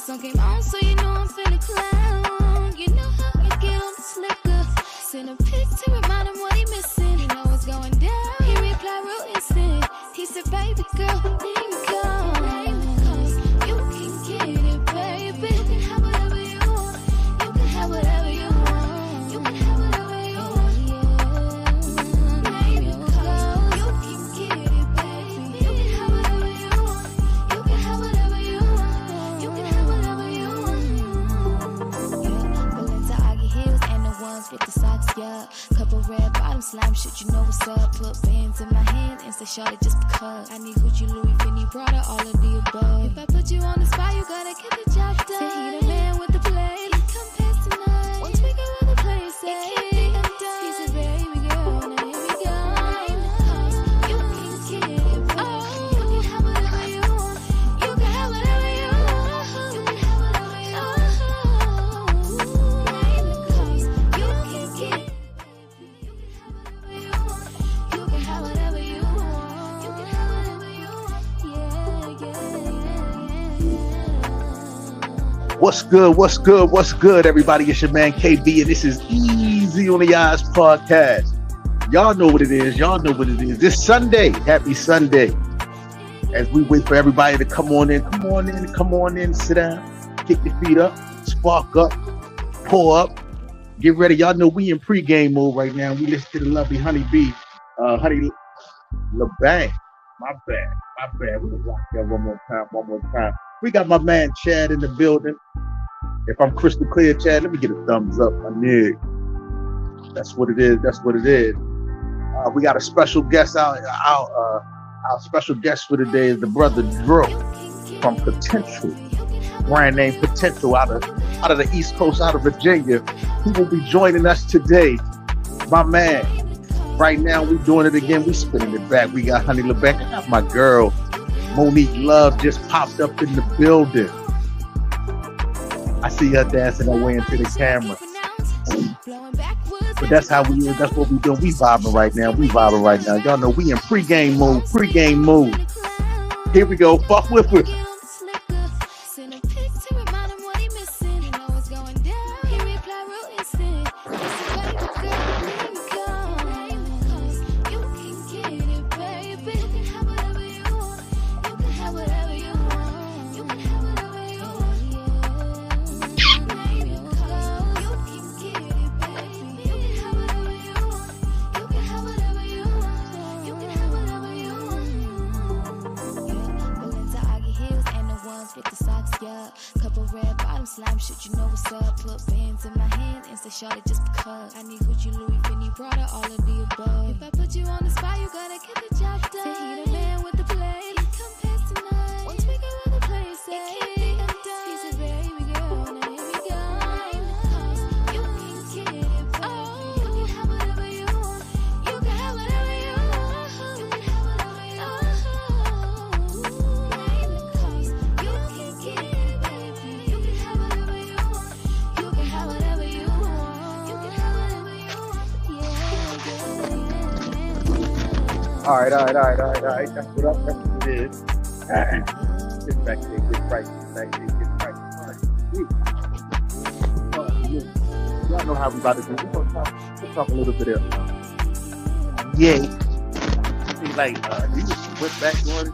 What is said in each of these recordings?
song came on, so you know I'm finna clown. You know how I get on the slicker. Send a pic to remind him what he missing. You know what's going down. He replied real instant. He said, baby girl, name it cause you can get it, baby. You can have whatever you want. You can have whatever you want. You can have whatever you want, yeah. Name it cause you can get it, baby. You can have whatever you want. You can have whatever you want. You can have whatever you want. Yeah, Balenciaga heels and the ones with the socks, yeah. Couple red bottom slime shit, you know what's up. Put bands in my hand and say shorty just because. I need Gucci, Louis, Fendi, Prada, all of the above. If I put you on the spot, you gotta get the job done. Say he the man with the play. Come past tonight. Once we go other places, it can't be undone. He said, baby girl, now here we go. You can get it, oh. You can have whatever you want. You can have whatever you want. You can have whatever you want. You can get it. You can have whatever you want. You can have whatever you want. Yeah, yeah, yeah. What's good? What's good? What's good, everybody? It's your man KB, and this is Easy on the Eyes podcast. Y'all know what it is. Y'all know what it is. This Sunday, happy Sunday. As we wait for everybody to come on in, sit down, kick your feet up, spark up, pour up, get ready. Y'all know we in pregame mode right now. We listen to the lovely Honey B, Honey LeBang. My bad. We're gonna rock that one more time. We got my man Chad in the building. If I'm crystal clear, Chad, let me get a thumbs up, my nigga. That's what it is. We got a special guest out. Our special guest for today is the brother Drew from Potential, brand name Potential, out of the East Coast, out of Virginia. He will be joining us today. My man. Right now, we doing it again. We spinning it back. We got Honey LeBang. I got my girl, Monique Love, just popped up in the building. I see her dancing her way into the camera. But that's how we is. That's what we doing. We vibing right now. Y'all know we in pregame mode. Here we go. Fuck with it. Slime shit, you know what's up. Put bands in my hand and say shorty just because. I need Gucci, Louis, Fendi, Prada, all of the above. If I put you on the spot, you gotta get the job done. Say he the man with the play. Come past tonight. Once we go other places, it can't be undone. He said, baby girl, now here we go. You can get it, oh. You can have whatever you want. You can have whatever you want. You can have whatever you want. You can get it, baby. You can have whatever you want. You can have whatever you want. You can have whatever you want. Yeah. All right. That's what it is. Get back there, get right. Y'all know how we about to do. We'll talk a little bit of See, like, you just went back on it.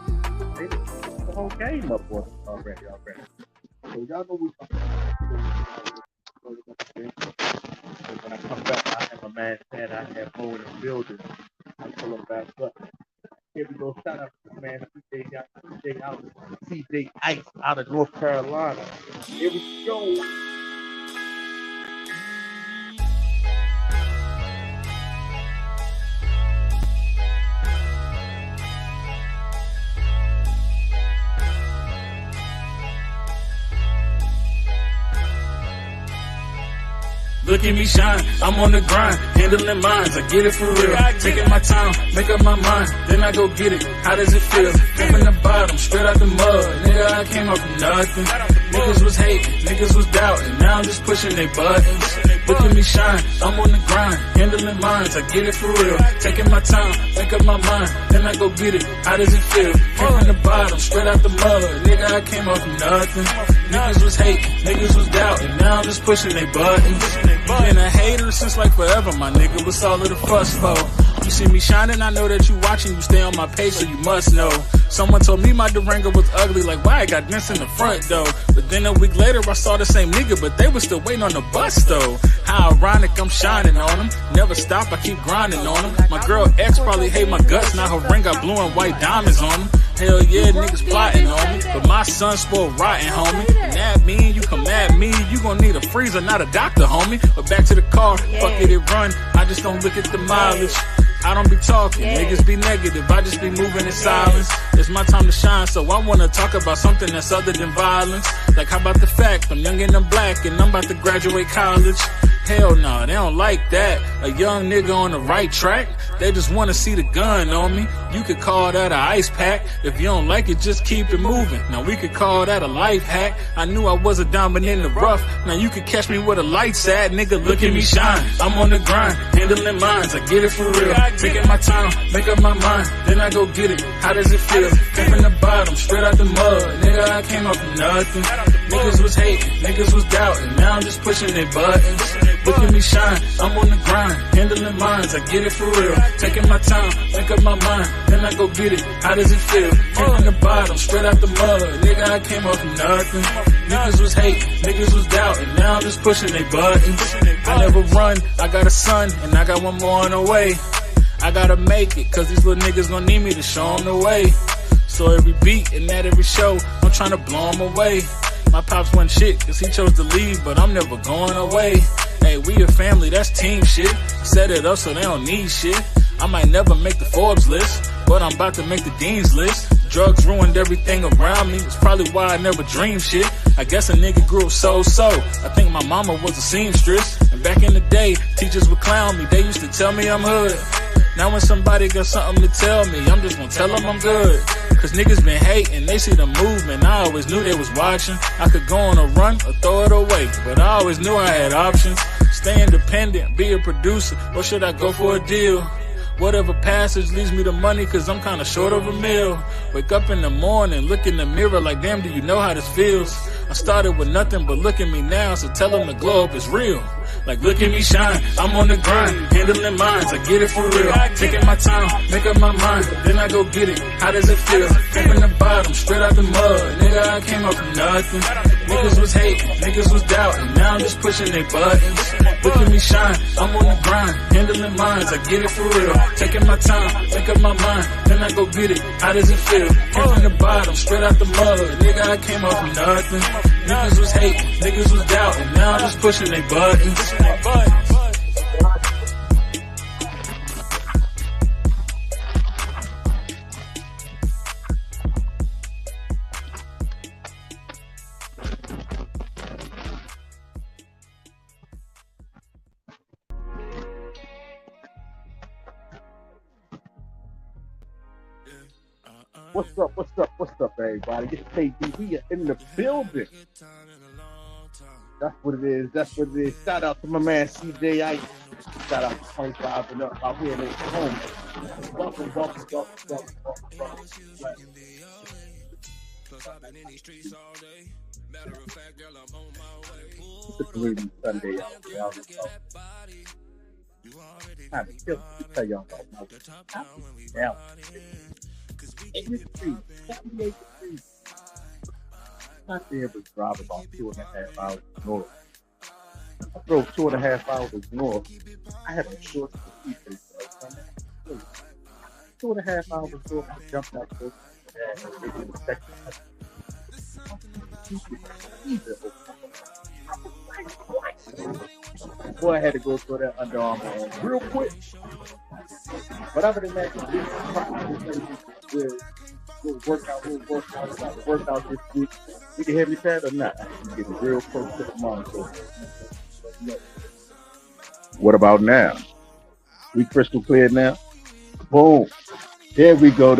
They put the whole game up on it already. So y'all know we when I come back, I have a man stand, I have Mo in the building. I pull him back up. Here we go. Shout out to the man CJ Ice out of North Carolina. Here we go. Look at me shine, I'm on the grind, handling mines, I get it for real. Taking my time, make up my mind, then I go get it. How does it feel? Came from the bottom, straight out the mud. Nigga, I came up from nothing. Niggas was hating, niggas was doubting. Now I'm just pushing they buttons. Look at me shine, I'm on the grind, handling minds, I get it for real. Taking my time, make up my mind, then I go get it. How does it feel? Came from the bottom, straight out the mud. Nigga, I came up from nothing. Niggas was hating, niggas was doubting. Now I'm just pushing they buttons. Been a hater since like forever, my nigga. What's all of the fuss for? You see me shining, I know that you watching. You stay on my page, so you must know. Someone told me my Durango was ugly, like why I got dents in the front though. But then a week later I saw the same nigga, but they was still waiting on the bus though. How ironic, I'm shining on them. Never stop, I keep grinding on them. My girl ex probably hate my guts, now her ring got blue and white diamonds on them. Hell yeah, niggas plotting on me, but my son spoiled rotten, homie. And that mean you come at me, you gon' need a freezer, not a doctor, homie. But back to the car, fuck it run. I just don't look at the mileage. I don't be talking, niggas be negative, I just be moving in silence. It's my time to shine, so I wanna talk about something that's other than violence. Like how about the fact I'm young and I'm black and I'm about to graduate college? Hell no, they don't like that. A young nigga on the right track, they just wanna see the gun on me. You could call that a ice pack. If you don't like it, just keep it moving. Now we could call that a life hack. I knew I was a diamond in the rough. Now you could catch me where the lights at, nigga. Look at me shine. I'm on the grind, handling minds. I get it for real. Taking my time, make up my mind, then I go get it. How does it feel? Came from the bottom, straight out the mud. Nigga, I came up from nothing. Niggas was hating, niggas was doubting. Now I'm just pushing their buttons. Look at me shine, I'm on the grind, handling minds, I get it for real. Taking my time, make up my mind, then I go get it. How does it feel? Came from the bottom, straight out the mud. Nigga, I came up from nothing. Niggas was hating, niggas was doubting. Now I'm just pushing their buttons. I never run, I got a son, and I got one more on the way. I gotta make it, cause these little niggas gon' need me to show them the way. So every beat and at every show, I'm tryna blow them away. My pops wasn't shit, cause he chose to leave, but I'm never going away. Hey, we a family, that's team shit. Set it up so they don't need shit. I might never make the Forbes list, but I'm about to make the Dean's list. Drugs ruined everything around me, it's probably why I never dreamed shit. I guess a nigga grew up so. I think my mama was a seamstress. And back in the day, teachers would clown me, they used to tell me I'm hood. Now when somebody got something to tell me, I'm just gonna tell them I'm good. Cause niggas been hating, they see the movement, I always knew they was watching. I could go on a run or throw it away, but I always knew I had options. Stay independent, be a producer, or should I go for a deal? Whatever passage leads me to money, cause I'm kinda short of a meal. Wake up in the morning, look in the mirror like damn, do you know how this feels? I started with nothing, but look at me now, so tell them the glow up is real. Like look at me shine, I'm on the grind, handling minds, I get it for real. Taking my time, make up my mind, then I go get it. How does it feel? Came from the bottom, straight out the mud. Nigga, I came up from nothing. Niggas was hating, niggas was doubting. Now I'm just pushing their buttons. Look at me shine, I'm on the grind, handling minds, I get it for real. Taking my time, make up my mind, then I go get it. How does it feel? Came from the bottom, straight out the mud. Nigga, I came up from nothing. Niggas was hating, niggas was doubting. Now I'm just pushing their buttons. What's up, everybody? It's KD. We are in the building. That's what it is. Shout out to my man CJ Ice. Shout out to 25 and up out here in Oklahoma. Welcome. It's a community Sunday out there. I'm still to tell y'all about my now. 78 degrees. Not be able to drive about 2.5 hours north. I drove 2.5 hours north. I had a short speed. 2.5 hours north. I jumped out there. Boy, I had to go through that Under Armour real quick. But other than that, we'll work out this week. You can hear me, Pat, or not? I'm getting real close to the monitor. What about now? We crystal clear now? Boom. There we go.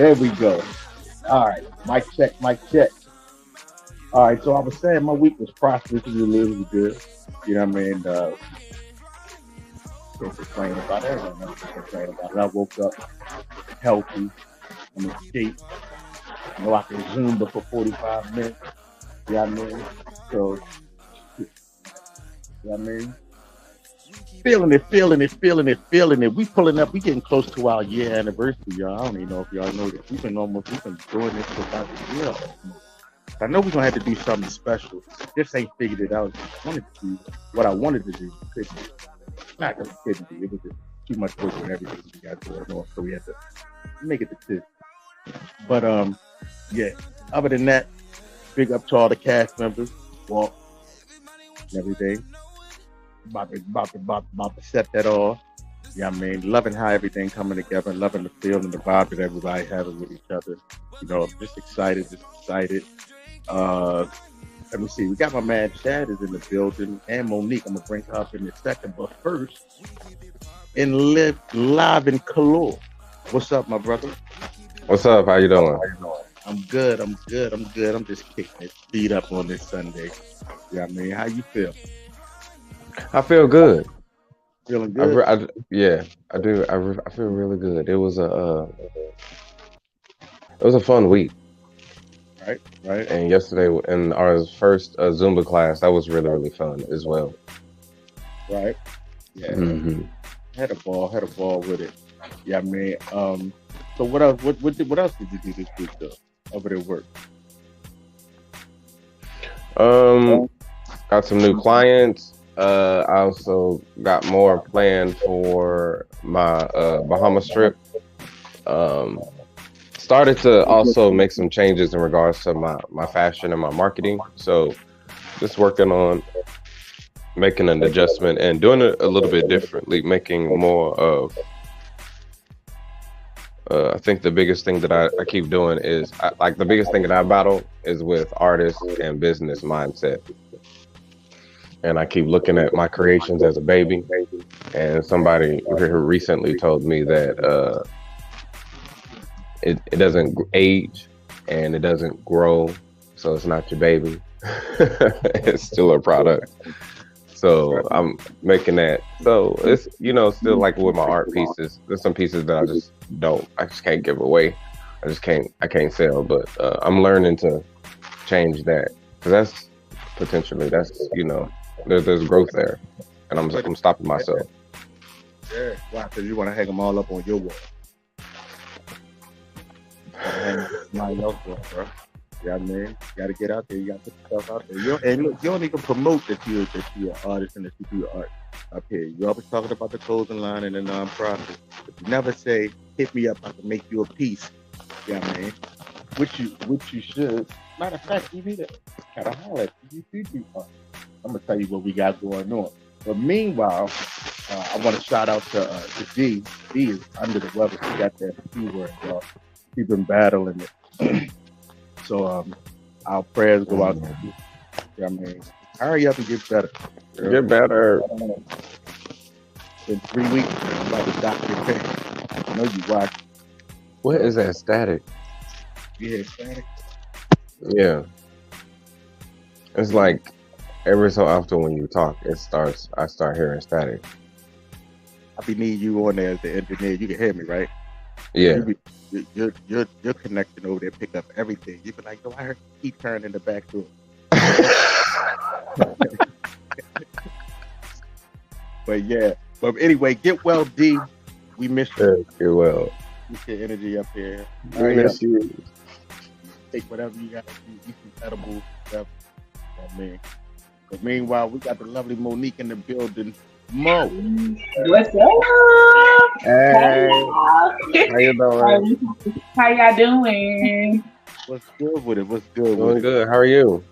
All right. Mic check. All right. So I was saying my week was prosperous. It was really good. You know what I mean? Can't complain about it. Everyone knows to complain about it. I woke up healthy. I'm in shape. You know, I can Zumba for 45 minutes. You know what I mean? So, you know what I mean? Feeling it. We pulling up. We getting close to our year anniversary, y'all. I don't even know if y'all know this. We've been doing this for about a year. I know we're gonna have to do something special. Just ain't figured it out. I wanted to do what I wanted to do. Not that we couldn't do. It was just too much work and everything we got going on, so we had to make it decision. But yeah. Other than that, big up to all the cast members, Walt, and everything. About to set that off. Yeah, I mean, loving how everything coming together, loving the feel and the vibe that everybody having with each other. You know, just excited. Let me see. We got my man Chad is in the building, and Monique. I'm gonna bring her up in a second, but first, live in Kalor. What's up, my brother? What's up? How you doing? I'm good. I'm just kicking it, feet up on this Sunday. Yeah, I mean, how you feel? I feel good. Feeling good? Yeah, I do. I feel really good. It was a fun week. Right. And yesterday, in our first Zumba class, that was really fun as well. Right. Yeah. Mm-hmm. Had a ball with it. Yeah, I mean, so what else? What else did you do this week though, other than work? Got some new clients. I also got more planned for my Bahamas trip. Started to also make some changes in regards to my fashion and my marketing. So just working on making an adjustment and doing it a little bit differently, making more of I think the biggest thing that I keep doing is the biggest thing that I battle is with artists and business mindset. And I keep looking at my creations as a baby. And somebody here recently told me that it doesn't age and it doesn't grow, so it's not your baby. It's still a product. So I'm making that. So it's still like with my art pieces. There's some pieces that I just can't give away. I can't sell. But I'm learning to change that because there's growth there, and I'm stopping myself. Yeah, why? Because you want to hang them all up on your wall. Hang else wall, bro. Yeah, I mean, you got to get out there. You got to put stuff out there. And look, you don't even promote that you're an artist and that you do art up here. You always talking about the clothing line and the nonprofit, but you never say, "Hit me up. I can make you a piece." Yeah, man. Which you should. Matter of fact, you need to kind of holler at you. I'm gonna tell you what we got going on. But meanwhile, I want to shout out to D. D is under the weather. She got that C word, y'all. She's been battling it. So our prayers go out to you. Yeah, I mean, hurry up and get better. Girl. Get better. In 3 weeks, I'm about to dock your pay. I know you watch. What is that static? You hear static? Yeah. It's like every so often when you talk, I start hearing static. I be needing you on there as the engineer. You can hear me, right? Yeah. You're connecting over there, pick up everything. You be like, "Yo, I heard you keep turning in the back door." But yeah. But anyway, get well, D. We miss you. Get well. Keep your energy up here. We miss you. Take whatever you got to do. Eat some edibles, stuff. I mean. But meanwhile, we got the lovely Monique in the building. Mo. What's up? Hey. How you doing? How y'all doing? What's good with it? What's good Doing with it? good. How are you?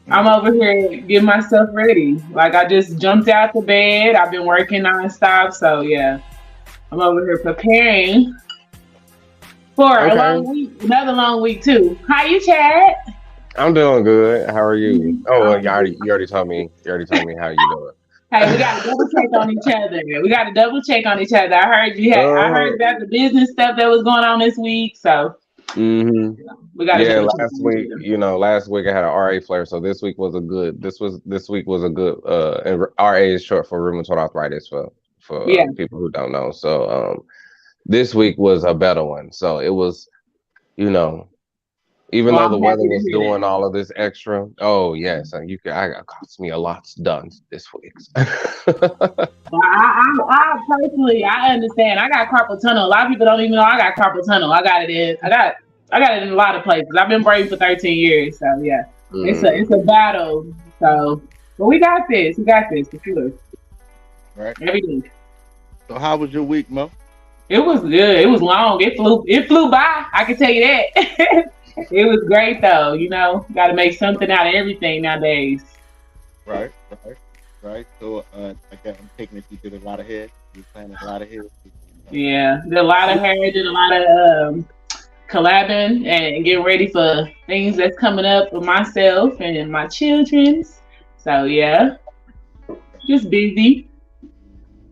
I'm over here getting myself ready. Like I just jumped out the bed. I've been working nonstop, so yeah. I'm over here preparing for a long week, another long week too. How you, Chad? I'm doing good. How are you? Oh, well, you already told me. You already told me how you doing. Hey, we got to double check on each other. I heard I heard about the business stuff that was going on this week, so we got to. Yeah, last week I had an RA flare, so this week was a good. This week was a good. And RA is short for rheumatoid arthritis for people who don't know. So this week was a better one. So it was, you know, even though the weather was doing all of this extra. Oh yes, and I cost me a lot done this week. Well, I personally, I understand. I got carpal tunnel. A lot of people don't even know I got carpal tunnel. I got it in a lot of places. I've been braiding for 13 years, so yeah, it's a battle. So, but we got this. We got this for sure. Right. Every day. So, how was your week, Mo? It was good. It was long. It flew by. I can tell you that. It was great though. You know, got to make something out of everything nowadays. Right. So, I'm taking it you did a lot of hair. You planning a lot of hair. Yeah, did a lot of hair. Did a lot of collabing and getting ready for things that's coming up with myself and my children's. So yeah, just busy.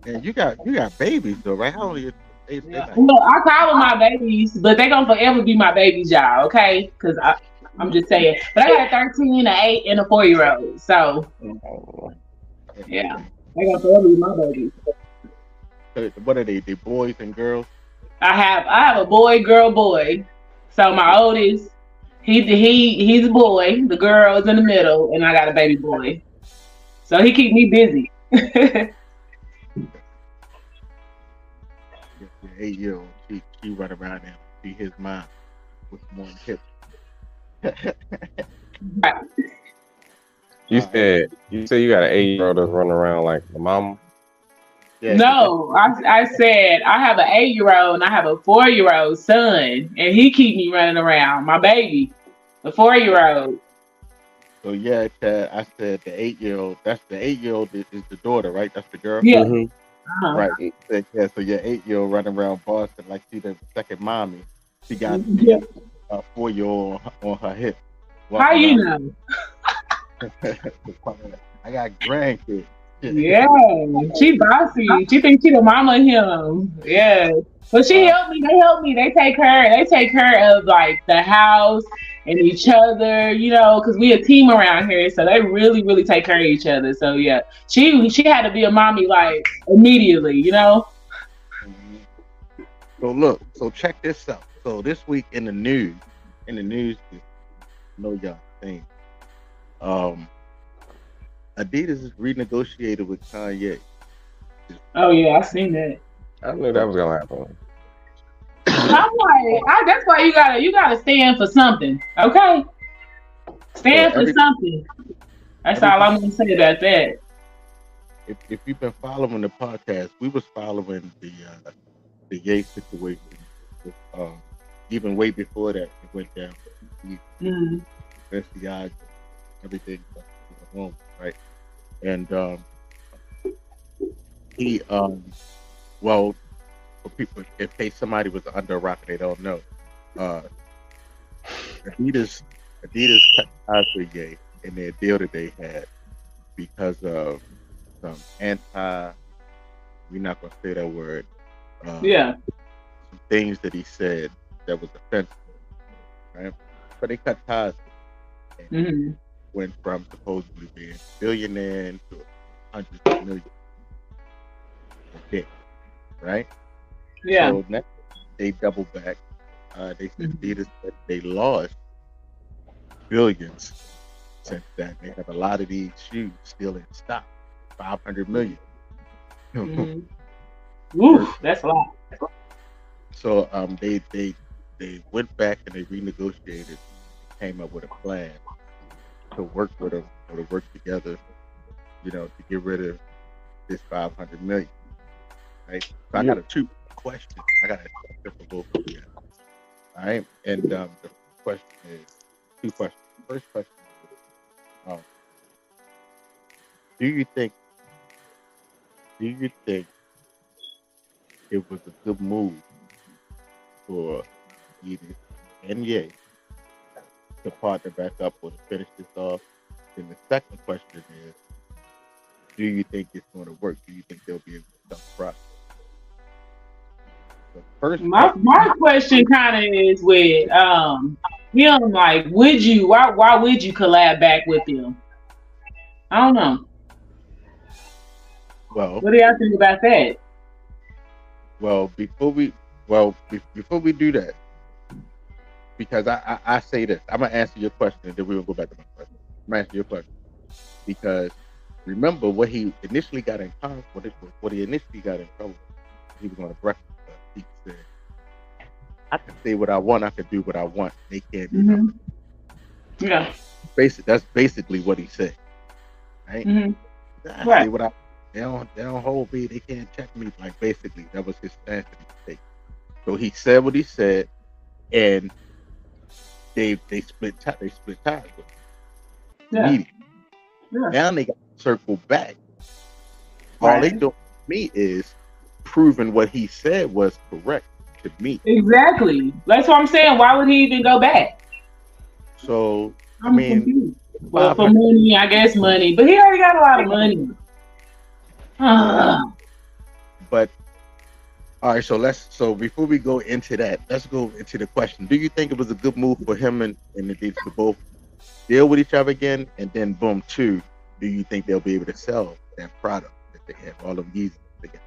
And you got babies though, right? How old are you? Yeah. Well, I call them my babies, but they gonna forever be my babies, y'all. Okay, because I'm just saying. But I got a 13, an 8, and a 4-year-old. So yeah, they gonna forever be my babies. What are they? They boys and girls? I have a boy, girl, boy. So my oldest, he's a boy. The girl is in the middle, and I got a baby boy. So he keep me busy. The 8-year-old, she run around and be his mom with more tips. You said you got an 8-year-old that's running around like the mama. Yeah, no, I said I have an 8-year-old and I have a 4-year-old son, and he keep me running around. My baby, the 4-year-old. So yeah, I said the 8-year-old. That's the 8-year-old is the daughter, right? That's the girl. Yeah. Mm-hmm. Right. Yeah. So your 8-year-old running around Boston like she the second mommy. She got a 4-year-old on her hip. How you know? I got grandkids. Yeah, she bossy. She thinks she the mama of him. Yeah, but she helped me. They help me. They take care of like the house and each other. You know, because we a team around here, so they really, really take care of each other. So yeah, she had to be a mommy like immediately. You know. So check this out. So this week in the news, I know y'all think. Adidas is renegotiated with Kanye. Oh yeah, I seen that. I knew that was gonna happen. I'm like, that's why you gotta stand for something, okay? Stand for something. That's all I'm gonna say about that. If you've been following the podcast, we was following the Ye situation. Even way before that, it went down. FBI, everything wrong, right? And he well, for people, in case somebody was under a rock, they don't know. Adidas cut ties with Ye in their deal that they had because of some we're not gonna say that word. Some things that he said that was offensive, right? But they cut ties. Went from supposedly being a billionaire to hundreds of millions. Okay, right? Yeah. So next they double back. They said that they lost billions since then. They have a lot of these shoes still in stock. 500 million. Ooh, that's a lot. So they went back and they renegotiated, came up with a plan to work with them or to work together, you know, to get rid of this 500 million. Right? So I got a 2 questions. I got a question for both of you. All right. And the question is 2 questions. The first question is, do you think it was a good move for Adidas and Ye to partner back up or to finish this off? And the second question is, do you think it's going to work? Do you think they'll be able to stop the process? My question kind of is with him, like, why would you collab back with him? I don't know. Well, what do y'all think about that? Well, before we do that, because I say this, I'm gonna answer your question, and then we're gonna go back to my question. I'm gonna answer your question because remember what he initially got in trouble. What he initially got in trouble. He was on a breakfast club. He said, "I can say what I want. I can do what I want. They can't do nothing." Yeah. That's basically what he said. Right? I Right. say what I. They don't hold me. They can't check me. Like basically, that was his stance that he take. So he said what he said, and they split ties with him. Yeah. Immediately. Yeah. Now they got to circle back. All they Right. doing to me is proving what he said was correct to me. Exactly. That's what I'm saying. Why would he even go back? So I I'm mean, confused. Well, for money, I guess money, but he already got a lot of money. but all right. So before we go into that, let's go into the question. Do you think it was a good move for him and the Deeds to both deal with each other again, and then boom, two? Do you think they'll be able to sell that product that they have all of Yeezys together?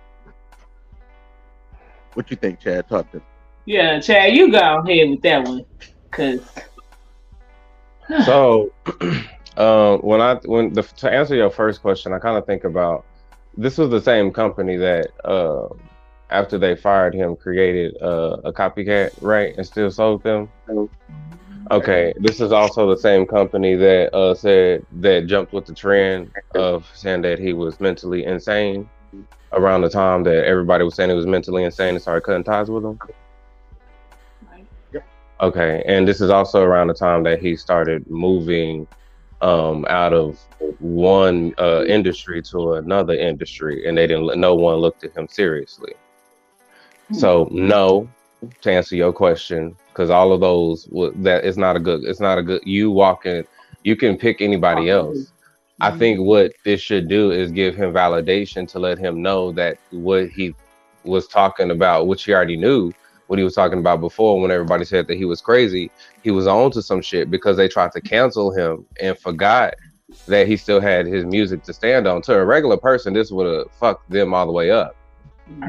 What you think, Chad? Talk to me. Yeah, Chad, you go ahead with that one, cause So, to answer your first question, I kind of think about this was the same company that after they fired him, created a copycat, right, and still sold them. Okay, this is also the same company that said that jumped with the trend of saying that he was mentally insane around the time that everybody was saying he was mentally insane and started cutting ties with him. Okay, and this is also around the time that he started moving out of one industry to another industry, and no one looked at him seriously. So no, to answer your question, because all of those it's not a good. You can pick anybody else. I think what this should do is give him validation to let him know that what he was talking about, which he already knew, what he was talking about before when everybody said that he was crazy, he was on to some shit because they tried to cancel him and forgot that he still had his music to stand on. To a regular person, this would have fucked them all the way up.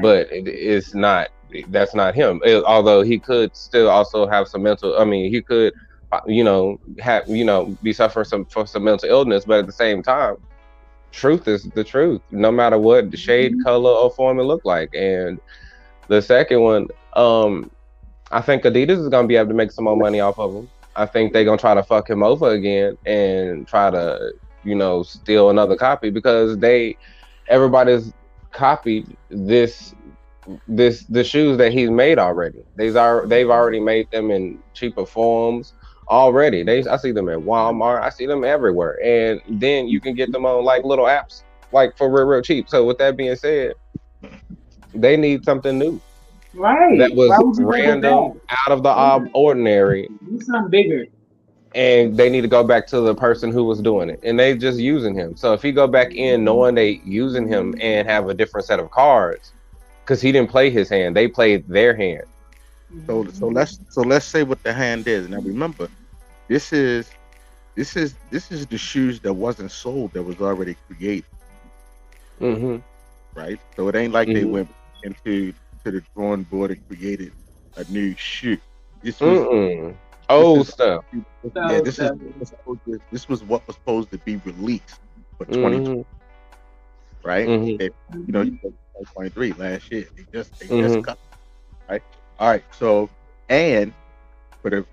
But it's not, that's not him. Although he could still also have some mental, he could, be suffering from some mental illness, but at the same time, truth is the truth, no matter what the shade, color, or form it look like. And the second one, I think Adidas is gonna be able to make some more money off of him. I think they're gonna try to fuck him over again and try to, steal another copy because everybody's copied the shoes that he's made already. They've already made them in cheaper forms already. I see them at Walmart. I see them everywhere, and then you can get them on like little apps, like for real cheap. So with that being said, they need something new. Right. That was random, out of the ordinary. Do something bigger. And they need to go back to the person who was doing it. And they just using him. So if he go back in knowing they using him and have a different set of cards, because he didn't play his hand, they played their hand. So let's say what the hand is. Now remember, this is the shoes that wasn't sold, that was already created. Right? So it ain't like they went into the drawing board and created a new shoe. This was old stuff. Yeah, this was what was supposed to be released for 2020. Right? They, 2023 last year. They just cut. Right? All right. So and we're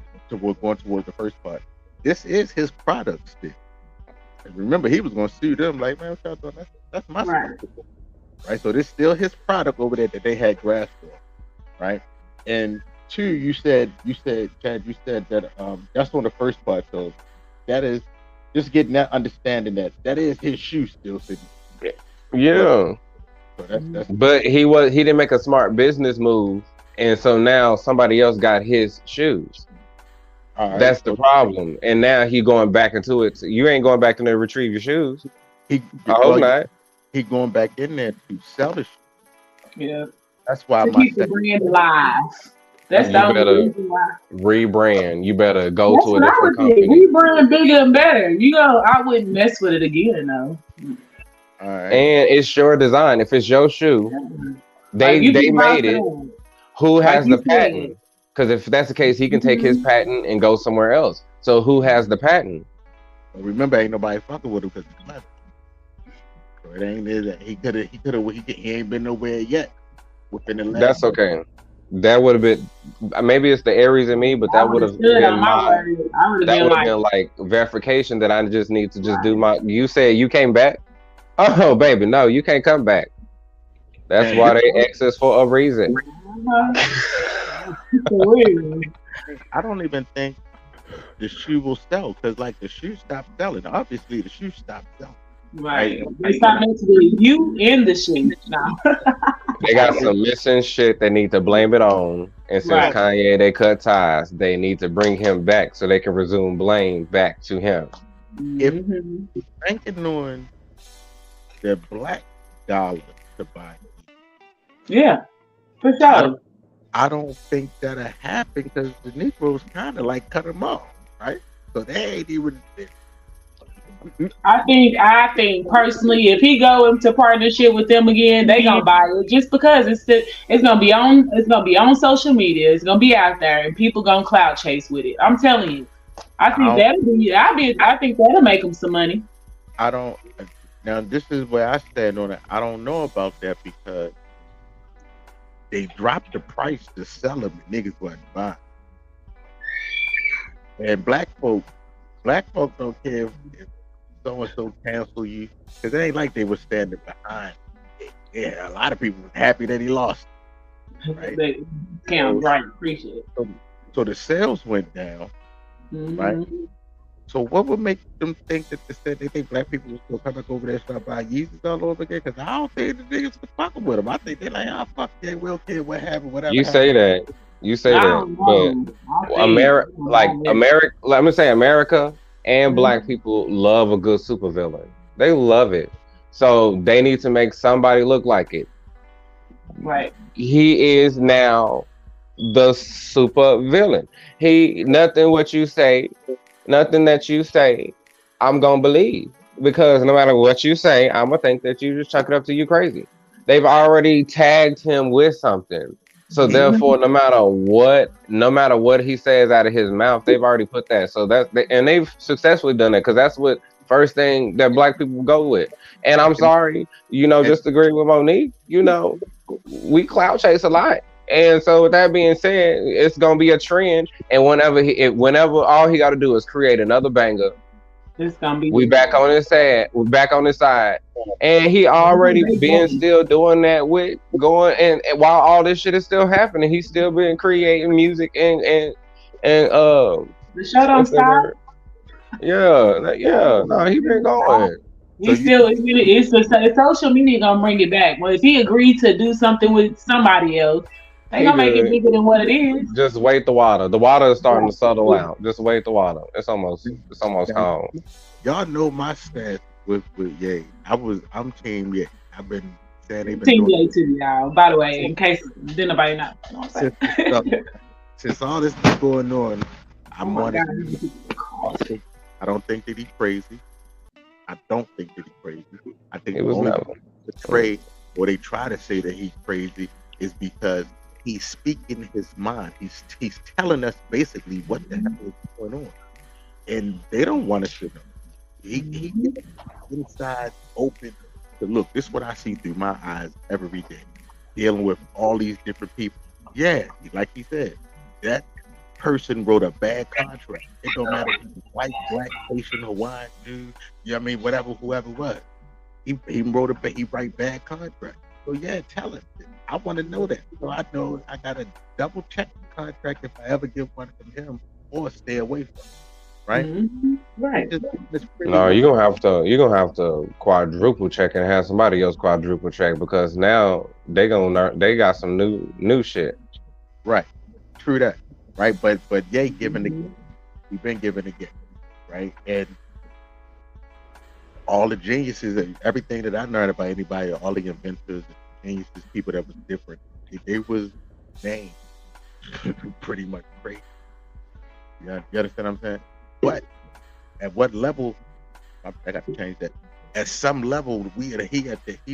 going towards the first part. This is his product still. And remember, he was going to sue them like, man, what y'all doing? That's my stuff. Right? So this is still his product over there that they had grasped for. Right? And two, you said, Chad, that that's on the first part. So that is just getting that understanding that is his shoe still sitting. Yeah. So that's but he didn't make a smart business move, and so now somebody else got his shoes. All right, that's the problem. And now he going back into it. So you ain't going back in there to retrieve your shoes. I hope not. He going back in there to sell the shoes. Yeah. That's why to keep the brand alive. That's the only reason why. Rebrand. You better go to a different company. Rebrand bigger and better. I wouldn't mess with it again though. All right. And it's your design. If it's your shoe, They you be made it. them. Who has you the patent? Because if that's the case, he can take his patent and go somewhere else. So who has the patent? But remember, ain't nobody fucking with him because he's clever. So it ain't that he ain't been nowhere yet within the last. That's okay. That would have been, maybe it's the Aries in me, but that would have been like verification that I just need to just do my. You said you came back. Oh, baby, no, you can't come back. That's why they access for a reason. I don't even think the shoe will sell because, like, the shoe stopped selling. Obviously, the shoe stopped selling. Right. They stop mentioning you in the shoe now. They got some missing shit they need to blame it on. And since Kanye, they cut ties, they need to bring him back so they can resume blame back to him. If banking on the black dollar to buy, yeah, for sure. I don't think that'll happen because the Negroes kind of like cut them off, right? So they ain't even. I think personally, if he go into partnership with them again, they gonna buy it just because it's gonna be on social media, it's gonna be out there, and people gonna clout chase with it. I'm telling you, I think that'll make them some money. I don't. Now this is where I stand on it. I don't know about that because they dropped the price to sell them, and niggas wasn't buying. And black folk don't care if so-and-so cancel you, because it ain't like they were standing behind it. Yeah, a lot of people were happy that he lost. Right? They can't appreciate it. So the sales went down, right? So what would make them think that they think black people will still come back over there and start buying Yeezys all over again? Because I don't think the niggas are fucking with them. I think they're like, fuck yeah, we'll care what happened, whatever. You say that, but America, let me say America and black people love a good supervillain. They love it. So they need to make somebody look like it. Right. He is now the supervillain. Nothing that you say, I'm gonna believe. Because no matter what you say, I'm gonna think that you just chuck it up to you crazy. They've already tagged him with something. So therefore, no matter what he says out of his mouth, they've already put that. So and they've successfully done it because that's what first thing that black people go with. And I'm sorry, just agree with Monique. We clout chase a lot. And so with that being said, it's gonna be a trend. And whenever all he got to do is create another banger, it's gonna be. We back on his side. We're back on his side. And he already been still doing that with going and while all this shit is still happening, he's still been creating music and the show don't stop. No, he been going. It's social media gonna bring it back. Well, if he agreed to do something with somebody else, they gonna make it bigger than what it is. Just wait the water. The water is starting to settle out. Just wait the water. It's almost home. Y'all know my stats with Ye. I'm Team Ye. I've been saying they've been Team Ye too, y'all. By the way, in case nobody know. Since all this is going on, I don't think that he's crazy. I think it was the trade, or they try to say that he's crazy, is because he's speaking his mind. He's telling us basically what the hell is going on, and they don't want us to know. He inside open to look. This is what I see through my eyes every day, dealing with all these different people. Yeah, like he said, that person wrote a bad contract. It don't matter if he's white, black, Haitian, Hawaiian, dude. Whatever, whoever it was. He write bad contract. So yeah, tell him. I want to know that. So I know I gotta double check the contract if I ever get one from him or stay away from him. Right? Mm-hmm. Right. No, you're gonna have to quadruple check and have somebody else quadruple check because now they got some new shit. Right. True that. Right. But Ye giving the gift. We've been giving the gift. Right. And all the geniuses and everything that I learned about anybody, all the inventors, geniuses, people that was different, they was named pretty much crazy. You understand what I'm saying? But at what level? I got to change that. At some level, he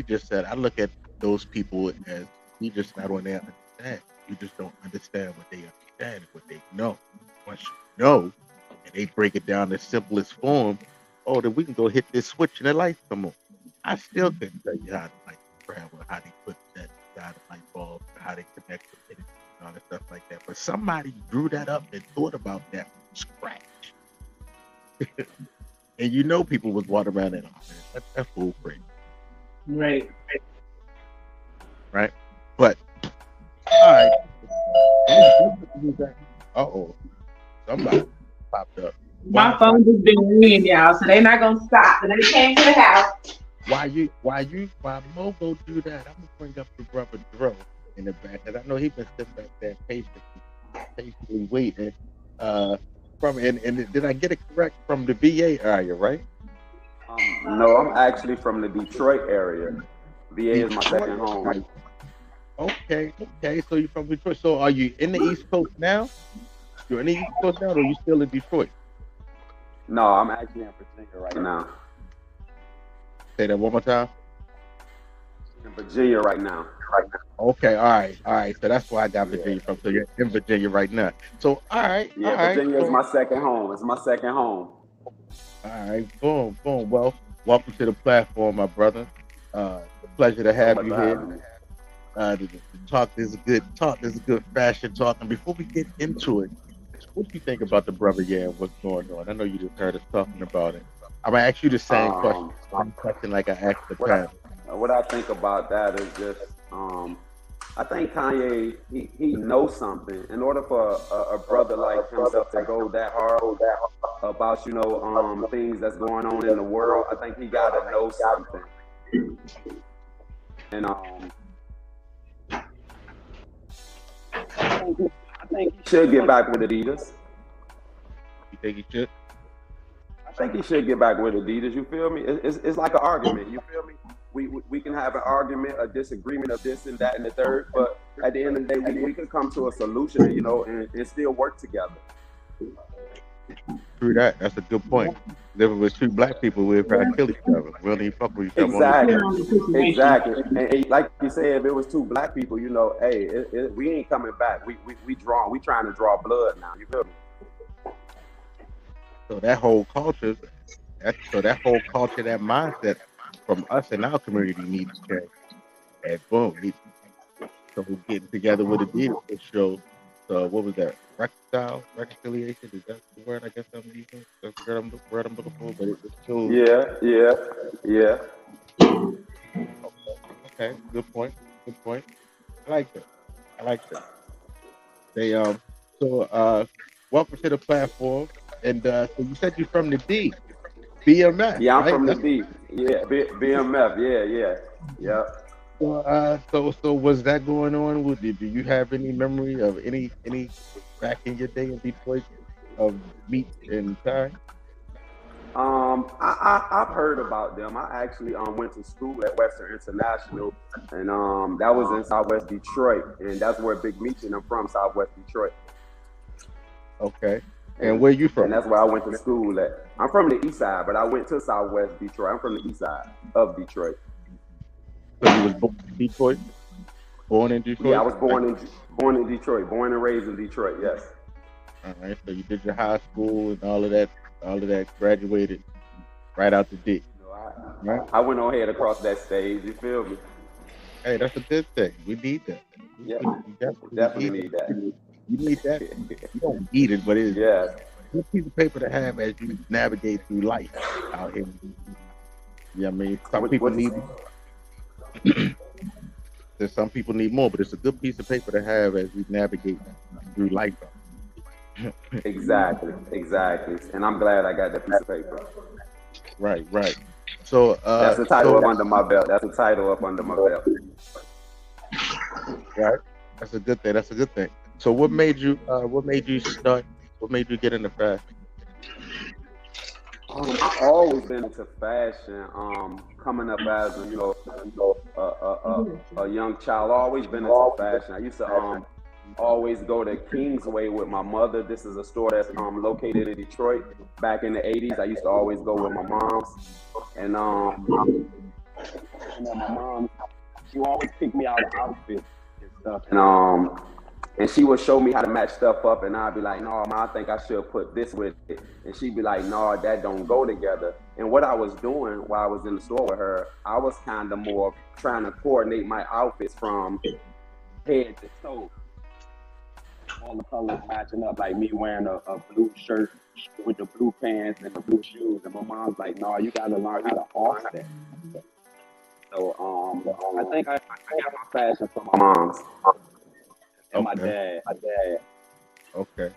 just said, I look at those people as We just not on there understand. We just don't understand what they understand and what they know. Once you know, and they break it down in the simplest form, oh, then we can go hit this switch and the lights come on. I still couldn't tell you how the lights travel, how they put that inside the light bulb, how they connect with it, and all that stuff like that. But somebody drew that up and thought about that from scratch. And you know people was walking around and that's fool crazy. Right. Right? But all right. Uh-oh. Somebody popped up. My phone just been ringing, y'all, so they're not gonna stop. So they came to the house. Why Mobo do that? I'm gonna bring up the brother Dro in the back, because I know he's been sitting back there patiently waiting. And did I get it correct from the VA area, right? No, I'm actually from the Detroit area. VA is my second home. Right. Okay. So you're from Detroit. So are you in the East Coast now? You're in the East Coast now, or are you still in Detroit? No, I'm actually in Virginia right now. Say that one more time. In Virginia right now. Okay, all right. So that's why I got Virginia from. So you're in Virginia right now. So all right. Virginia is my second home. It's my second home. All right, boom. Well, welcome to the platform, my brother. It's a pleasure to have you here. The talk is a good talk. This is a good fashion talk. And before we get into it, what do you think about the brother? Yeah, what's going on? I know you just heard us talking about it. I'm gonna ask you the same question like I asked the panel. What I think about that is just, I think Kanye, he knows something. In order for a brother like himself to go that hard about, things that's going on in the world, I think he gotta know something. And I think he should get back with Adidas. You think he should? I think he should get back with Adidas. You feel me? It's like an argument. You feel me? We can have an argument, a disagreement of this and that and the third, but at the end of the day, we can come to a solution, and still work together. True that. That's a good point. If it was two black people, we'd probably kill each other. We don't even fuck with each other. Exactly. And like you said, if it was two black people, hey, we ain't coming back. We trying to draw blood now. You feel me? So that whole culture, that mindset from us in our community needs to change. And boom, so we're getting together with Adidas to show. So what was that? Reconciliation? Is that the word I guess I'm using? That's the word I'm looking for, but it's still. Yeah. Okay. Good point. I like that. They welcome to the platform. And so you said you're from the D. BMF. Yeah, I'm right? from the D. Yeah, BMF. Yeah. So was that going on? Do you have any memory of any back in your day in Detroit of Meat and Ty? I've heard about them. I actually went to school at Western International, and that was in Southwest Detroit, and that's where Big Meech and I'm from, Southwest Detroit. Okay. And where you from? And that's where I went to school at. I'm from the east side, but I went to Southwest Detroit. I'm from the east side of Detroit. So you was born in Detroit? Born in Detroit? Yeah, I was born in Detroit. Born and raised in Detroit, yes. All right. So you did your high school and all of that, graduated right out the D. Right? I went on ahead across that stage, you feel me? Hey, that's a good thing. We need that. Yeah, definitely need that. You need that. You don't need it, but it's a good piece of paper to have as you navigate through life out here. Yeah, I mean, some people need there's some people need more, but it's a good piece of paper to have as we navigate through life. Exactly. And I'm glad I got that piece of paper. Right. So that's the title up under my belt. Right. That's a good thing. So what made you start? What made you get into fashion? I've always been into fashion. Coming up as a young child, I've always been into fashion. I used to always go to Kingsway with my mother. This is a store that's located in Detroit. Back in the 80s, I used to always go with my mom's, and my mom, she always picked me out an outfit and she would show me how to match stuff up, and I'd be like, no, Ma, I think I should put this with it. And she'd be like, no, that don't go together. And what I was doing while I was in the store with her, I was kind of more trying to coordinate my outfits from head to toe. All the colors matching up, like me wearing a blue shirt with the blue pants and the blue shoes. And my mom's like, no, you got to learn how to offset. So I think I got my fashion from my mom's. And my dad. Okay.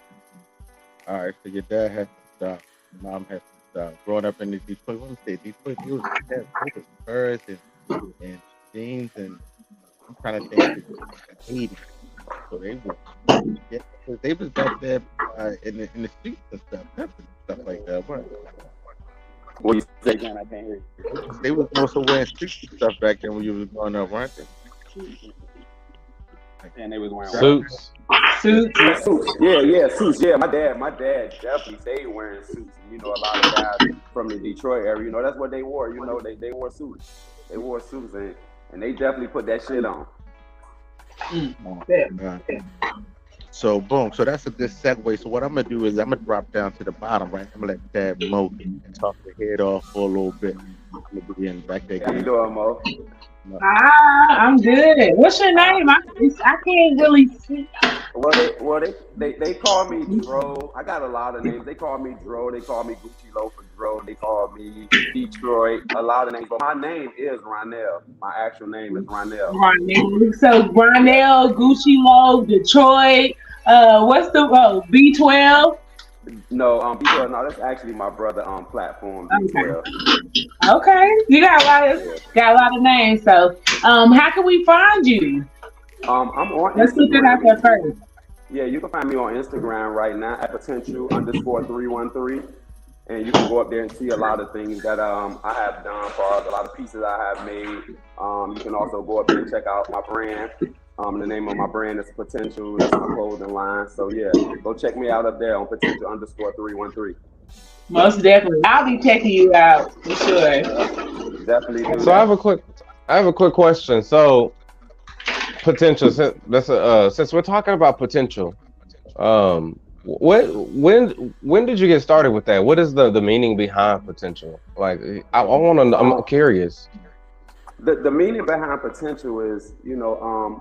All right. So your dad has some stuff. Your mom has some stuff. Growing up in the Detroit, what was it? Detroit, it was furs and jeans, and I'm trying to think of the 80s. So they were, yeah, 'cause they was back there in the streets and stuff like that. What? What you say again? I can't hear you. They was also wearing street stuff back then when you was growing up, weren't they? And they was wearing Suits. Suits. Yeah, suits. Yeah, my dad definitely stayed wearing suits. You know, a lot of guys from the Detroit area, you know, that's what they wore. You know, they wore suits. They wore suits, and they definitely put that shit on. So boom. So that's a good segue. So what I'm gonna do is I'm gonna drop down to the bottom, right? I'm gonna let Tab Mo and talk the head off for a little bit. I'm gonna be in back there. How you doing, Mo? I'm good. What's your name? I can't really see. Well, they call me Dro. I got a lot of names. They call me Dro. They call me Gucci Loafer Dro. They call me Detroit. A lot of names, but my name is Ronell. My actual name is Ronell. So Ronell, Gucci Low, Detroit. What's the B12? No, B12. No, that's actually my brother on platform B12. Okay, you got a lot of names. So, how can we find you? I'm on. Let's put that out there first. Yeah, you can find me on Instagram right now at potential_313, and you can go up there and see a lot of things that I have done for us, a lot of pieces I have made. You can also go up there and check out my brand. The name of my brand is Potential. That's my clothing line. So yeah, go check me out up there on potential_313. Most definitely, I'll be checking you out for sure. Definitely. Do So that. I have a quick question. So potential. Since we're talking about potential, when did you get started with that? What is the meaning behind potential? Like, I want to. I'm curious. The meaning behind potential is, you know,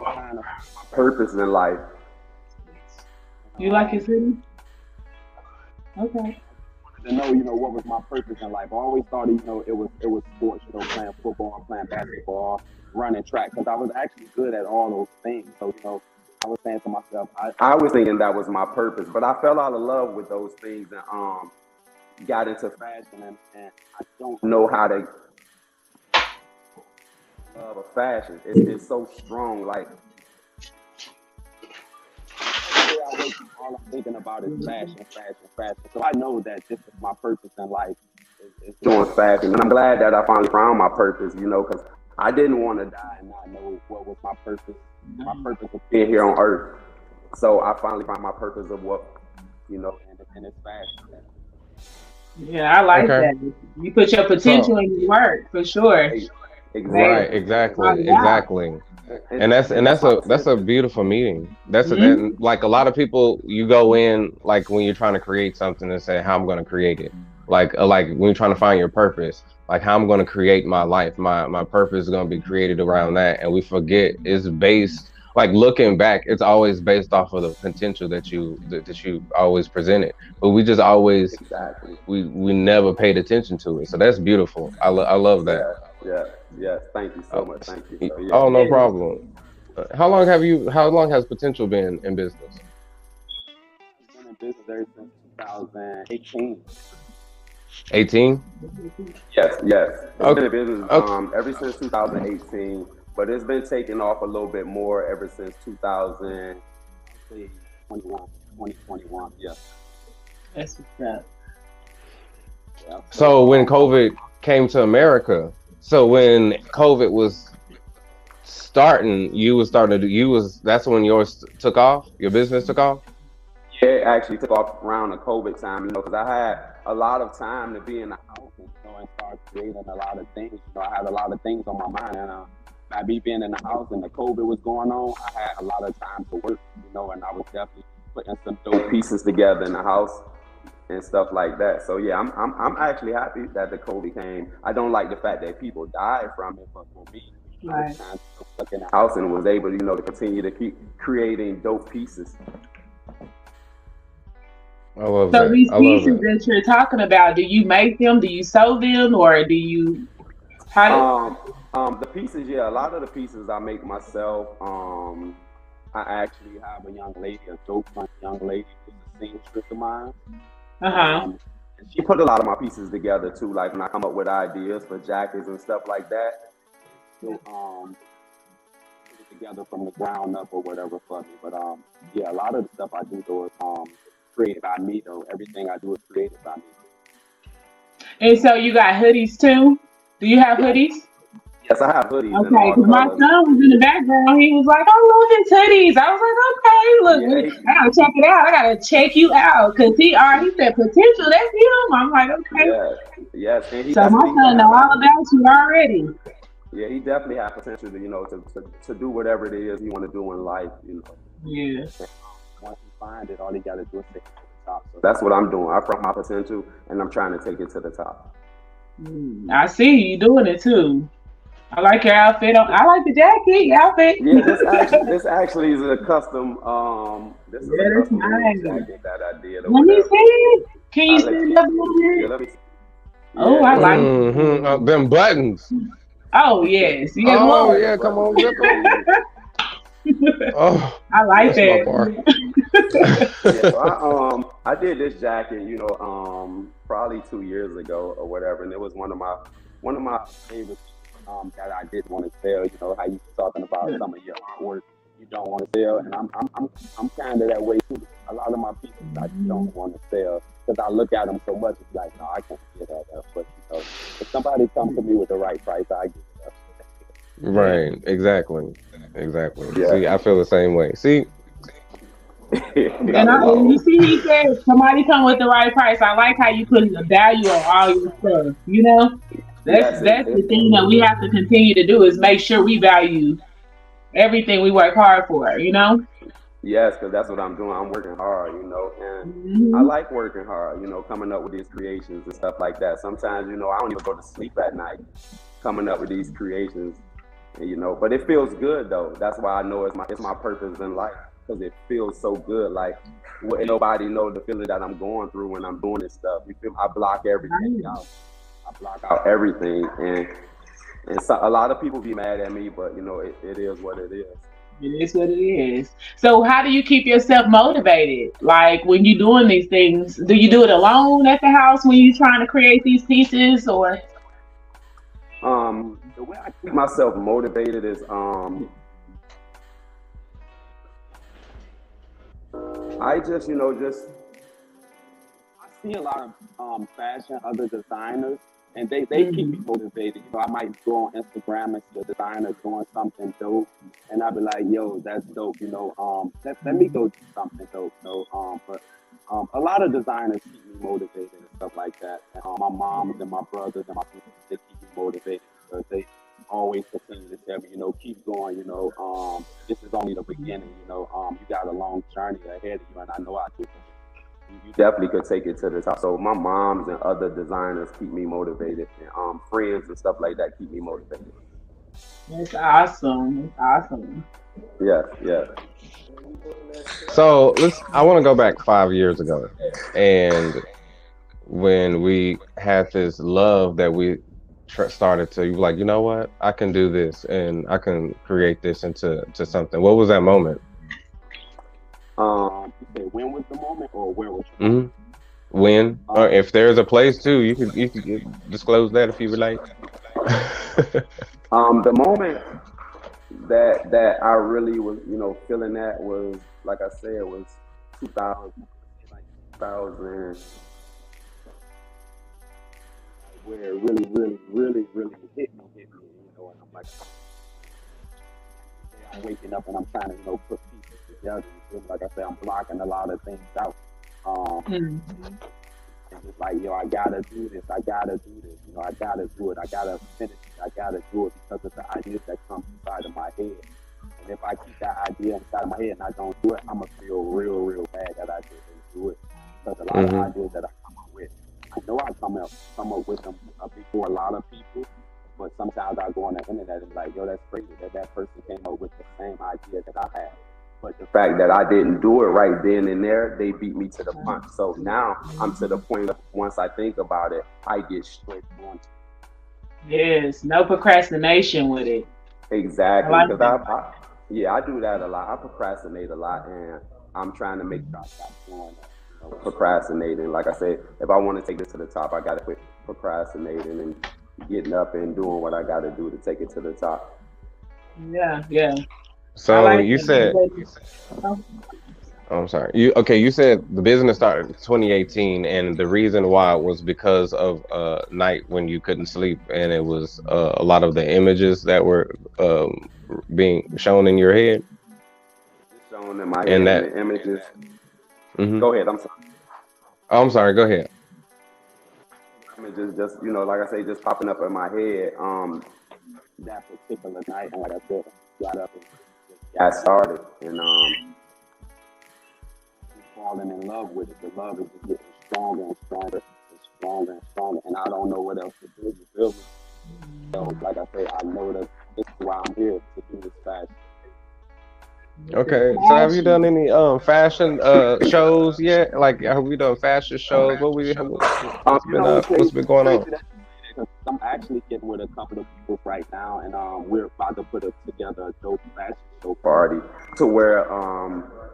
kind of purpose in life. You like your city? Okay. To know, you know, what was my purpose in life. I always thought, you know, it was sports, you know, playing football, playing basketball, running track, because I was actually good at all those things. So, you know, I was saying to myself, I was thinking that was my purpose, but I fell out of love with those things and got into fashion, and I don't know how to love a fashion. It's so strong, like. All I'm thinking about is fashion. So I know that this is my purpose in life, is doing fashion. And I'm glad that I finally found my purpose, you know, because I didn't want to die and not know what was my purpose of being here on earth. So I finally found my purpose of what, you know, and it's fashion. Yeah, I like that. You put your potential in your work for sure. Exactly. Right, exactly. And that's a beautiful meaning. That's like a lot of people, you go in like when you're trying to create something and say how I'm going to create it. Like when you're trying to find your purpose, like how I'm going to create my life. My purpose is going to be created around that, and we forget it's based. Like looking back, it's always based off of the potential that you always presented, but we just always we never paid attention to it. So that's beautiful. I love that. Yeah. Thank you so much. Thank you. So, yeah. Oh, no problem. How long has Potential been in business? I've been in business ever since 2018. 18? Yes. I've Okay. been in business ever since 2018, but it's been taking off a little bit more ever since 2021. Yeah. That's what's up. Yeah. So when COVID came to America, so when COVID was starting, that's when yours took off? Your business took off? Yeah, it actually took off around the COVID time, you know, because I had a lot of time to be in the house and, you know, and start creating a lot of things. You know, I had a lot of things on my mind, and by me being in the house and the COVID was going on, I had a lot of time to work, and I was definitely putting some dope pieces together in the house and stuff like that. So yeah, I'm actually happy that the COVID came. I don't like the fact that people died from it, but for me, I was kind of stuck in the house and was able, to continue to keep creating dope pieces. I love So that. these I love pieces it. that you're talking about, do you make them? Do you sew them, or do you? How The pieces, yeah, a lot of the pieces I make myself. I actually have a young lady, a dope young lady, who's a seamstress of mine. And she put a lot of my pieces together too. Like when I come up with ideas for jackets and stuff like that, she'll put it together from the ground up or whatever for me. But yeah, a lot of the stuff I do though is created by me though. Everything I do is created by me. And so you got hoodies too? Do you have hoodies? Yes, I have hoodies in Okay, all because my colors. son was in the background. He was like, I love his hoodies. I was like, okay, look, Yeah, I gotta check it out. I gotta check you out. Because he said potential, that's him. I'm like, okay. yes, and So my son know all about you already. Yeah, he definitely has potential to do whatever it is he want to do in life. Yeah. Once he find it, all he got to do is take it to the top. So that's what I'm doing. I found my potential, and I'm trying to take it to the top. I see you doing it too. I like your outfit. I like the jacket. Your outfit. Yeah, this actually is a custom. This is a custom nice. jacket that I did. Let me see it. Can you stand up a little bit? Yeah, let me see. Oh, I like it. Them buttons. Oh yes. Yeah, oh yeah, come on, rip them. Oh, I like that. Yeah, so I did this jacket, probably 2 years ago or whatever, and it was one of my favorites that I did want to sell. How you talking about some of your artwork you don't want to sell, and I'm kind of that way too. A lot of my pieces I don't want to sell because I look at them so much. It's like, no, I can't get that up. But if somebody comes to me with the right price, I get it up. Right, exactly. Yeah. See, I feel the same way. See, and you see, he said somebody come with the right price. I like how you put the value on all your stuff. That's the thing that we have to continue to do is make sure we value everything we work hard for. Yes, because that's what I'm doing. I'm working hard, and I like working hard. Coming up with these creations and stuff like that. Sometimes, I don't even go to sleep at night coming up with these creations. But it feels good though. That's why I know it's my purpose in life because it feels so good. Like wouldn't nobody know the feeling that I'm going through when I'm doing this stuff. I block everything out. I block out everything, and so a lot of people be mad at me, but it is what it is. It is what it is. So how do you keep yourself motivated? Like when you're doing these things, do you do it alone at the house when you're trying to create these pieces, or? The way I keep myself motivated is I just I see a lot of fashion, other designers, and they keep me motivated. I might go on Instagram and see a designer doing something dope, and I'll be like, "Yo, that's dope." Let me go do something dope. But a lot of designers keep me motivated and stuff like that. And, my moms and my brothers and my sisters, they keep me motivated because they always continue to tell me, keep going. This is only the beginning. You got a long journey ahead of you, and I know I do. You definitely could take it to the top. So my moms and other designers keep me motivated, and friends and stuff like that keep me motivated. That's awesome. That's awesome. Yeah. so I want to go back 5 years ago, and when we had this love that we started to, you were like, you know what, I can do this, and I can create this into something. What was that moment? You said when was the moment, or where was the moment? When, or if there's a place too, you could disclose that if you would like. The moment that I really was, feeling that was, like I said, was 2000, where it really hit me. And I'm like, I'm waking up and I'm trying to, put pieces together. Like I said, I'm blocking a lot of things out. And it's like, yo, I gotta do this. I gotta do this. You know, I gotta do it. I gotta finish it. I gotta do it because of the ideas that come inside of my head. And if I keep that idea inside of my head and I don't do it, I'm gonna feel real, real bad that I didn't do it. Because a lot of ideas that I come up with, I know I come up with them before a lot of people. But sometimes I go on the internet and be like, yo, that's crazy that person came up with the same idea that I had. But the fact that I didn't do it right then and there, they beat me to the punch. So now I'm to the point of once I think about it, I get straight on. Yes, no procrastination with it. Exactly. I like Because that. I do that a lot. I procrastinate a lot, and I'm trying to make sure I stop doing that. You know, procrastinating. Like I said, if I want to take this to the top, I got to quit procrastinating and getting up and doing what I got to do to take it to the top. Yeah, yeah. I So like you said, that. oh, I'm sorry. You said the business started in 2018, and the reason why was because of night when you couldn't sleep, and it was a lot of the images that were being shown in your head, It's shown in my head, and and that. the images. Hmm. Go ahead. I'm sorry. Oh, I'm sorry. Go ahead. Images just, like I say, just popping up in my head. That particular night, and like I said, got up and just got started, and falling in love with it. The love is just getting stronger and stronger, and stronger and stronger, and I don't know what else to do. You feel me? So, like I say, I know that this is why I'm here to do this fashion. Okay. So have you done any fashion shows yet? Like, have we done fashion shows? What's been going on? I'm actually getting with a couple of people right now, and we're about to put together a dope fashion show party to where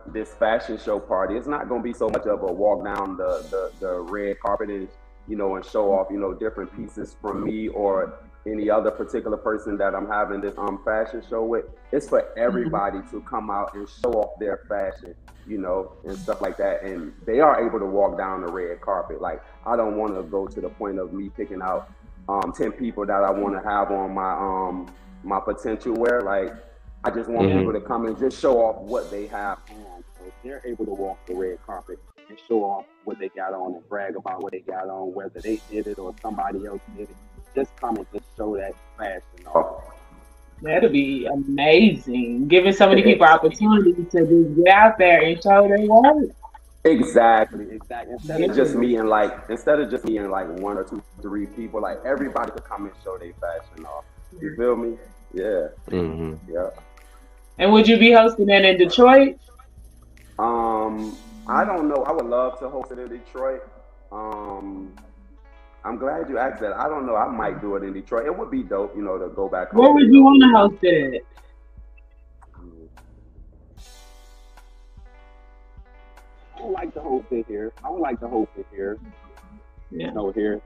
this fashion show party, it's not going to be so much of a walk down the red carpet and and show off different pieces from me or any other particular person that I'm having this fashion show with. It's for everybody to come out and show off their fashion, and stuff like that. And they are able to walk down the red carpet. Like, I don't want to go to the point of me picking out 10 people that I want to have on my potential wear. Like, I just want people to come and just show off what they have on. So if they're able to walk the red carpet and show off what they got on and brag about what they got on, whether they did it or somebody else did it, just come and just show that fashion off. That'll be amazing. Giving so many people opportunity to just get out there and show their work. Exactly. Instead of just me and like one or two, three people, like everybody could come and show their fashion off. You feel me? Yeah. Yeah. And would you be hosting that in Detroit? I don't know. I would love to host it in Detroit. I'm glad you asked that. I don't know. I might do it in Detroit. It would be dope, to go back home. Where would you want to host it at? I would like to host it here. Yeah. Here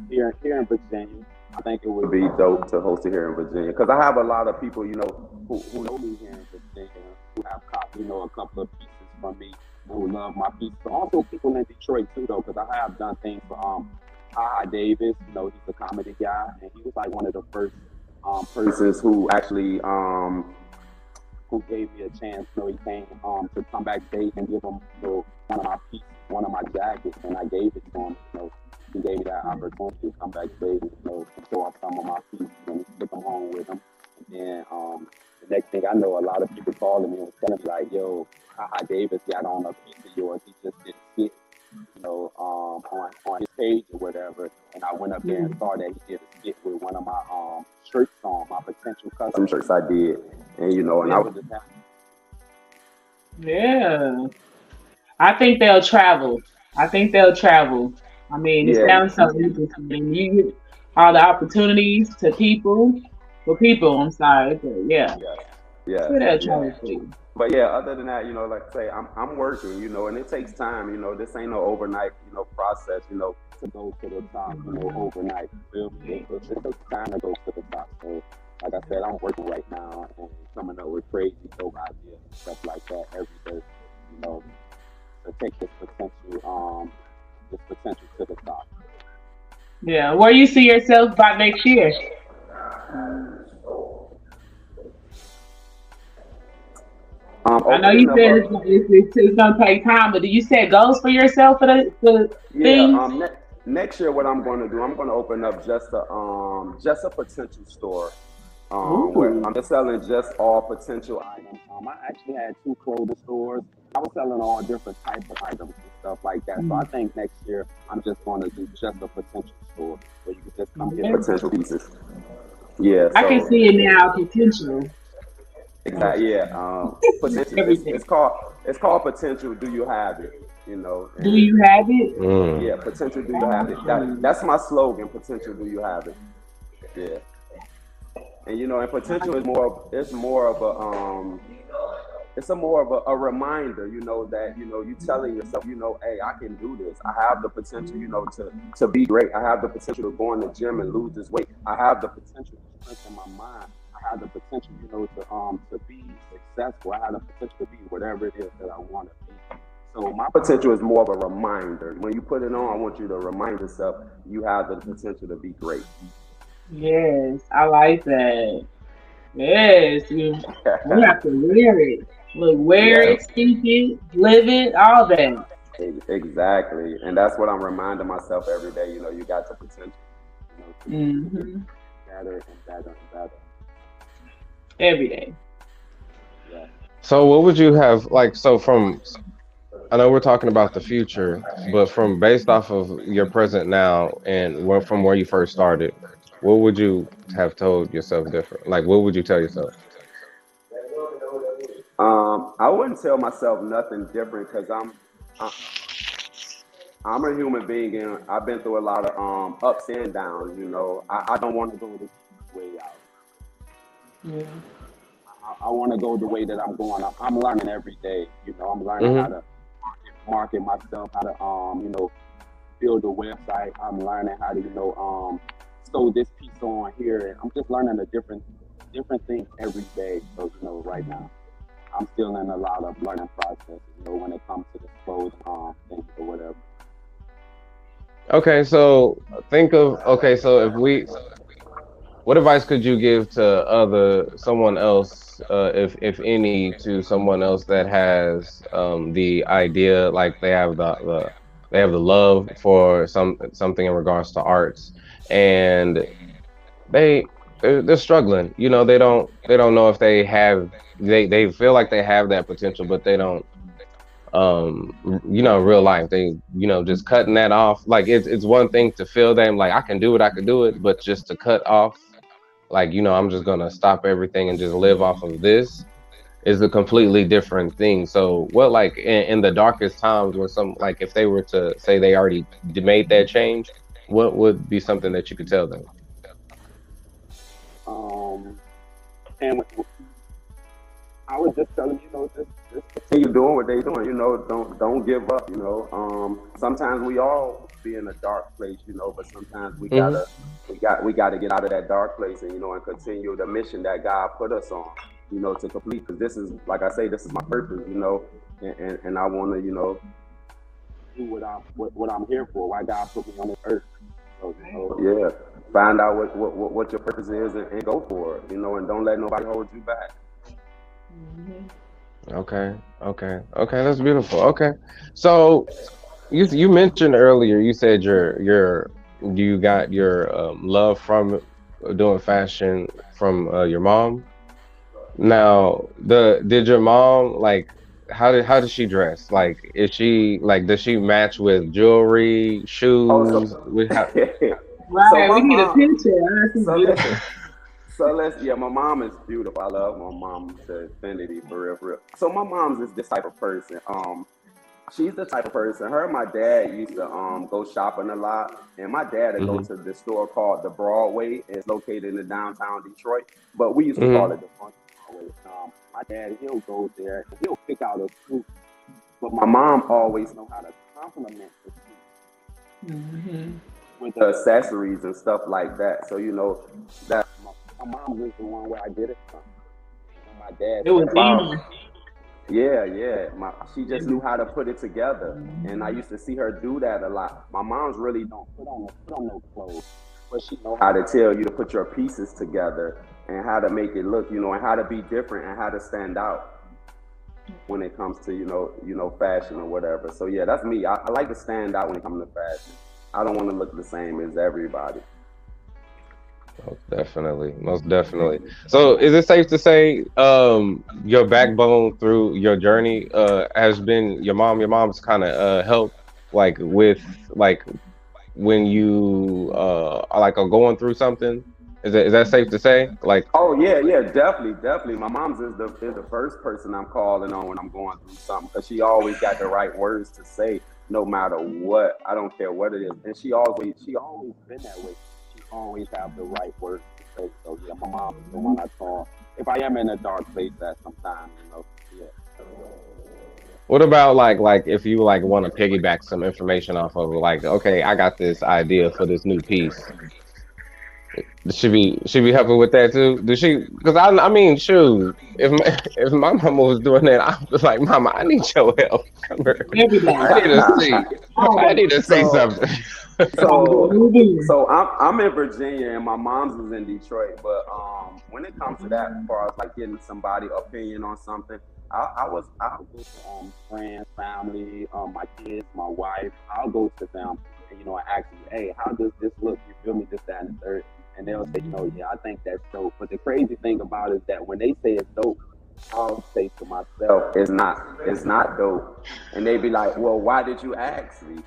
in Virginia. I think it would be dope to host it here in Virginia because I have a lot of people, who know me here in Virginia, who have copied, a couple of pieces from me, who love my pieces. But also people in Detroit too, though, because I have done things for Davis. He's a comedy guy, and he was like one of the first persons who actually who gave me a chance. He came to come backstage and give him one of my pieces, one of my jackets, and I gave it to him. He gave me that opportunity to come backstage and show off some of my pieces and took them home with him. And then the next thing I know, a lot of people calling me and telling me like, "Yo, Davis got on a piece of yours. He just did a skit, on his page or whatever." And I went up there and saw that he did a skit with one of my shirts on, my potential custom shirts I did, and and I was just happy. Yeah, I think they'll travel. I mean, it sounds so interesting. You get all the opportunities for people. I'm sorry, but yeah. They'll travel for you. But yeah, other than that, like I say, I'm working, and it takes time. This ain't no overnight, process, to go to the top, overnight. You feel me? It takes time to go to the top. So, like I said, I'm working right now and coming up with crazy dope ideas and stuff like that every day, to take this potential to the top. Yeah, where you see yourself by next year? I know you said it's gonna take time, but do you set goals for yourself for the things? next year, what I'm going to do, I'm going to open up just a potential store where Ooh. I'm just selling just all potential items. I actually had two clothing stores. I was selling all different types of items and stuff like that. So I think next year I'm just going to do just a potential store where you can just come get Yeah. potential pieces. Yeah. I can So see it now. Potential of exactly. Yeah. Potential. everything. It's called potential. Do you have it? You know. Do And you have it? yeah, potential. Do you have it? That's my slogan. Potential. Do you have it? Yeah. And you know, and potential is more. It's more of a it's a more of a reminder, you know, that you know you telling yourself, you know, hey, I can do this. I have the potential, you know, to be great. I have the potential to go in the gym and lose this weight. I have the potential to strengthen my mind. I have the potential, you know, to be successful. I have the potential to be whatever it is that I want to be. So my potential is more of a reminder. When you put it on, I want you to remind yourself you have the potential to be great. Yes, I like that. Yes, you have to wear it. Look, wear Yeah, it, speak it, live it, all that. exactly. And that's what I'm reminding myself every day. You know, you got the potential, you know, to be Hmm. better and better and better. Every day. Yeah. So what would you have like? So from I know we're talking about the future, but from based off of your present now and from where you first started, what would you have told yourself different? Like, what would you tell yourself? I wouldn't tell myself nothing different because I, I'm a human being and I've been through a lot of ups and downs. You know, I don't want to go the way out. Yeah. I want to go the way that I'm going. I'm learning every day. You know, I'm learning how Hmm. to market myself, how to you know, build a website. I'm learning how to, you know, sew this piece on here, and I'm just learning a different things every day. So you know, right now I'm still in a lot of learning process. You know, when it comes to this clothes things or whatever. Okay, so think of okay, so if we, what advice could you give to someone else, if any, to someone else that has the idea, like they have the love for something in regards to arts, and they they're struggling. You know, they don't know if they feel like they have that potential, but they don't you know, real life they, you know, just cutting that off. Like it's one thing to feel that like I can do it, but just to cut off, like, you know, I'm just gonna stop everything and just live off of this is a completely different thing. So what, like in the darkest times when some, like if they were to say they already made that change, what would be something that you could tell them? Um, and I would just tell them, you know, just continue doing what they're doing. You know, don't give up. You know, sometimes we all be in a dark place. You know, but sometimes Hmm. we gotta get out of that dark place and you know and continue the mission that God put us on. You know, to complete because this is like I say, this is my purpose. You know, and I want to you know do what I'm here for. Why God put me on this earth. So you know, yeah, find out what your purpose is and go for it. You know, and don't let nobody hold you back. Hmm. Okay, okay, that's beautiful. Okay, so you mentioned earlier, you said you got your love from doing fashion from your mom. Now, the did your mom like how does she dress? Like, is she like, does she match with jewelry, Oh, shoes? so With how? so Right, my we need a mom. picture. I see So beautiful. so let's yeah, my mom is beautiful. I love my mom to infinity for real, for real. So my mom's is this type of person. She's the type of person. Her and my dad used to go shopping a lot, and my dad would go Hmm. to this store called the Broadway. It's located in the downtown Detroit, but we used to call Hmm. it the front Broadway. My dad he'll go there and he'll pick out a suit, but my mom always know how to compliment the suit Hmm. with the accessories and stuff like that. So you know that my mom is the one where I get it from. When my dad It was step out, in. yeah, yeah. She just knew Mhm. how to put it together, and I used to see her do that a lot. My mom's really don't put on no clothes, but she know how to tell you to put your pieces together and how to make it look, you know, and how to be different and how to stand out when it comes to you know fashion or whatever. So yeah, that's me. I like to stand out when it comes to fashion. I don't want to look the same as everybody. Most definitely. So, is it safe to say, your backbone through your journey, has been your mom? Your mom's kind of help, like with like when you are going through something. Is that safe to say? Like, Oh yeah, yeah, definitely, definitely. My mom's is the first person I'm calling on when I'm going through something because she always got the right words to say, no matter what. I don't care what it is, and she always been that way. She always have the right words to say. So yeah, my mom is the one I call if I am in a dark place at some time. Yeah. what about like if you like want to piggyback some information off of it, like, okay, I got this idea for this new piece. Should be helping with that too? Does she? Because I mean, shoot, if my mama was doing that, I was like, Mama, I need your help. Come here. Every day. I need to see. I need to see So something. So, so I'm in Virginia and my mom's is in Detroit. But when it comes to that, as far as like getting somebody opinion on something, I'll go to friends, family, my kids, my wife. I'll go to them and and ask them, hey, how does this look? You feel me? This, that, and the third. And they'll say, yeah, I think that's dope. But the crazy thing about it is that when they say it's dope, I'll say to myself, it's not dope. And they be like, well, why did you ask me?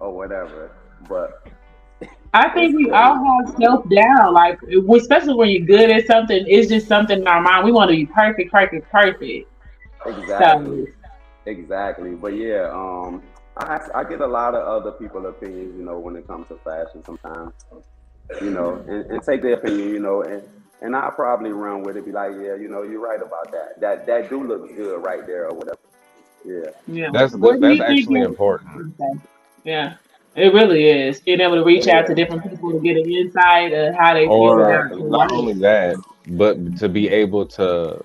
Or whatever. But I it's think we all crazy. have self doubt, like especially when you're good at something. It's just something in our mind. We want to be perfect, perfect, perfect. So Exactly. Exactly. But yeah, I get a lot of other people opinions, when it comes to fashion sometimes, and take their opinion, and I'll probably run with it, be like, yeah, you're right about that. That do look good right there or whatever. Yeah. yeah, That's what good. do That's you think? actually important. Okay. Yeah, it really is. Being able to reach out to Yeah. different people to get an insight of how they feel Or about Exactly. their not life. only that, but to be able to,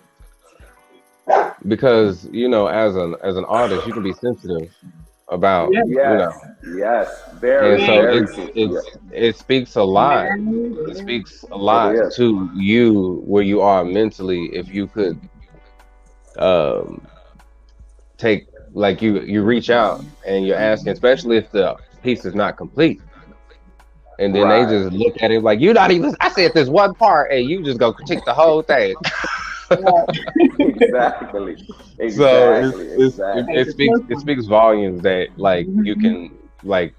because as an artist, you can be sensitive about, Yeah. Yes. Yes. and Very, so Yeah. very it's soon. Yeah. it speaks a lot. It Yeah. speaks a It lot is. to you where you are mentally if you could, um take, like, you reach out and you're asking, especially if the piece is not complete, and then they Right. just look at it like, you're not even, I said this one part and you just go critique the whole thing. Exactly. So it's, Exactly. it's it, Take Exactly. it the speaks close it one. speaks volumes that, like, you Mhm. can, like,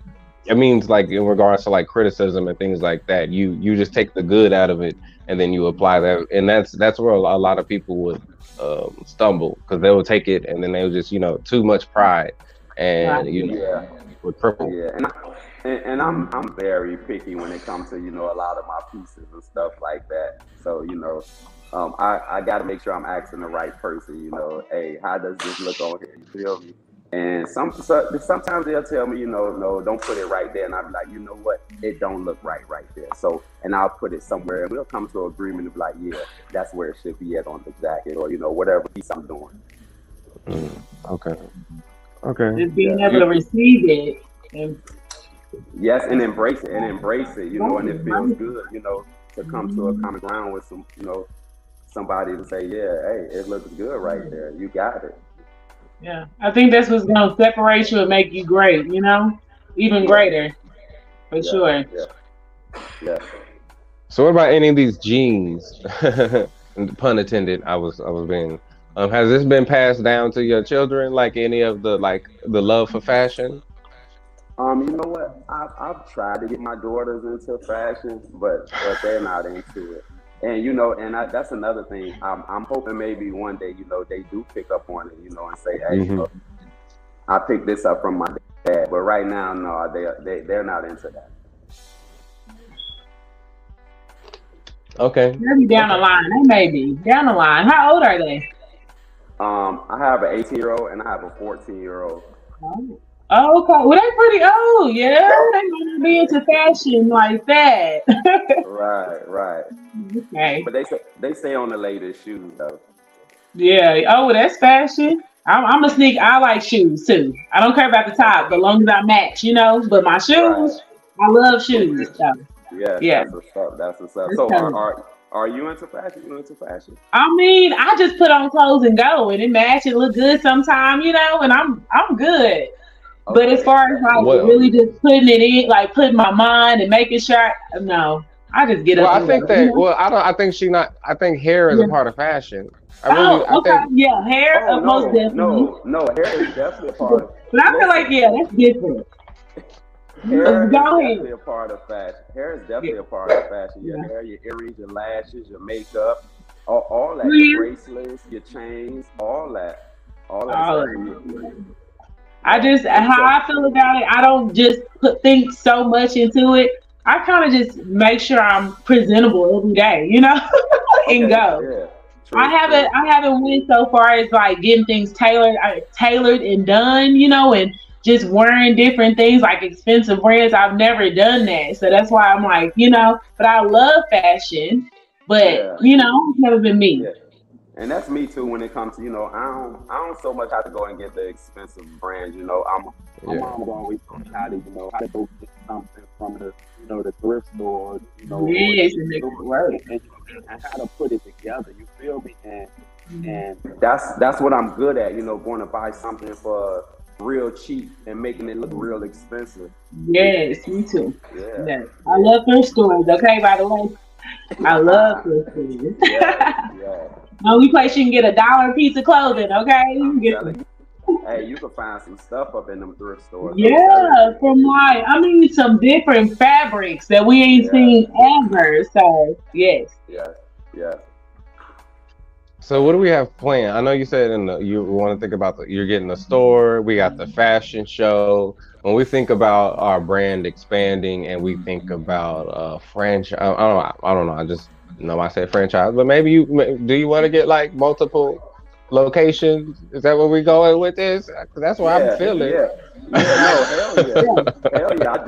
it means, like, in regards to like criticism and things like that, you just take the good out of it and then you apply that, and that's where a lot of people would, stumble, because they will take it and then they will just, too much pride, Right. and Yeah. would cripple. Yeah. And I'm very picky when it comes to a lot of my pieces and stuff like that. So I got to make sure I'm asking the right person. Hey, how does this look on here? You feel me? And sometimes they'll tell me, no, don't put it right there, and I'll be like, you know what, it don't look right there. So, and I'll put it somewhere, and we'll come to an agreement of like, yeah, that's where it should be at on the jacket, or whatever piece I'm doing. Mm, okay, okay. Just being Yeah. able to receive it and Yes, and embrace it, and it feels right. good, to come to a common ground with somebody to say, yeah, hey, it looks good right there. You got it. Yeah, I think that's what's gonna separate you and make you great. Even Yeah, greater for yeah, sure. yeah, yeah. So what about any of these genes? Pun intended. I was being. Has this been passed down to your children? Like any of the love for fashion? You know what? I've tried to get my daughters into fashion, but they're not into it. And that's another thing. I'm hoping maybe one day, they do pick up on it, and say, hey, Hmm. I picked this up from my dad. But right now, no, they're not into that. Okay. Maybe down the Okay. line, they may be down the line. How old are they? I have an 18-year-old and I have a 14-year-old. Oh, oh, okay. Well, they're pretty old. Yeah, they might not be into fashion like that. Right, right. Okay. But they stay on the latest shoes though. Yeah. Oh, well, that's fashion. I'm a sneak. I like shoes too. I don't care about the top, Okay. but long as I match. But my Right. shoes, I love shoes. So, Yes, yeah, that's what's up. That's what's up. that's So are cool. are are you into fashion? You into fashion? I mean, I just put on clothes and go, and it match and look good sometime, and I'm good. But as Okay. far as like Well, really just putting it in, like putting my mind and making sure, no, I just get well, up I and think go. You that. know? Well, I don't. I think she not. I think hair is a Yeah. part of fashion. I really. I Oh, okay, think. yeah, hair, Oh most no, definitely. no, no. Hair is definitely a part of. But I feel like Listen, yeah, that's different. hair is Go ahead. definitely a part of fashion. Hair is Yeah, definitely a part of fashion. Your yeah. hair, your earrings, your lashes, your makeup, all that. Your Yeah, bracelets, your chains, all that all stuff. of it. Yeah. I Yeah. just how So I feel about it. I don't just think so much into it. I kind of just make sure I'm presentable every day, you know, and okay, go. yeah, true, true. I haven't went so far as like getting things tailored and done, you know, and just wearing different things like expensive brands. I've never done that, so that's why I'm like, you know. But I love fashion, but Yeah, you know, it's never been me. yeah. And that's me too when it comes to, I don't so much have to go and get the expensive brands, my Yeah. mom would always tell me how to go get something from the thrift store, or Yes, the and make it store, work. and how to put it together. You feel me? And that's what I'm good at, going to buy something for real cheap and making it look real expensive. Yes, me too. Yeah, Yes, I yeah. love thrift stores. Okay, by the way, I love thrift stores. Yes, yes. Only place you can get $1 piece of clothing. Okay, you I'm can get telling you. Hey, you can find some stuff up in them thrift stores. I'm telling yeah, you. from like I mean some different fabrics that we ain't Yeah, seen ever. So yes. yes, yes. So what do we have planned? I know you said you want to think about you're getting the store. We got the fashion show. When we think about our brand expanding and we think about franchise, I don't know. I just know I said franchise, but maybe do you want to get like multiple locations? Is that where we going with this? 'Cause that's what I'm Yeah, feeling. yeah, yeah. No, hell yeah, Yeah. hell yeah. I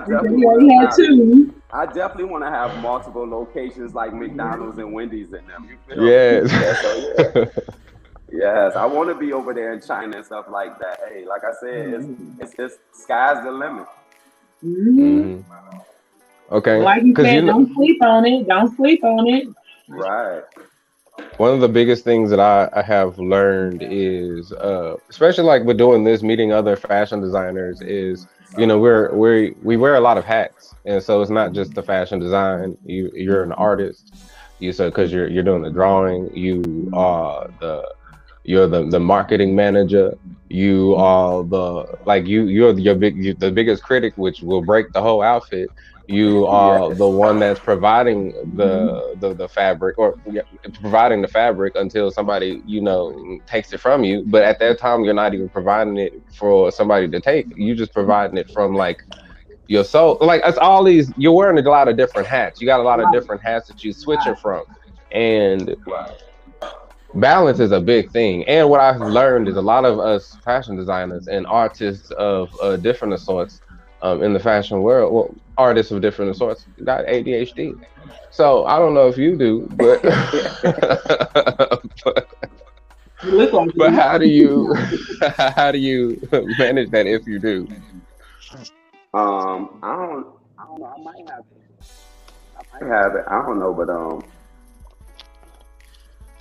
And so definitely he want already to had have, two. I definitely want to have multiple locations like McDonald's and Wendy's in them. You feel me? Yes. Yeah. So yeah, yes. I want to be over there in China and stuff like that. Hey, like I said, it's sky's the limit. Mm-hmm. hmm Okay. Like you Because said, don't sleep on it. Don't sleep on it. Right. one of the biggest things that I have learned is, especially like with doing this, meeting other fashion designers, is we wear a lot of hats, and so it's not just the fashion design. You're an artist. You so because you're doing the drawing, you're the marketing manager. You are the biggest critic, which will break the whole outfit. You are Yes. the one that's providing the fabric, or yeah, providing the fabric until somebody takes it from you. But at that time, you're not even providing it for somebody to take. You just providing it from like your soul. Like it's all these. You're wearing a lot of different hats. You got a lot of Right, different hats that you switching right. from, and Right. balance is a big thing. And what I've learned is a lot of us fashion designers and artists of different sorts in the fashion world, well, artists of different sorts got ADHD. So I don't know if you do, but but, You look like but you. how do you manage that if you do? I don't know. I might have it. I might have it. I don't know, but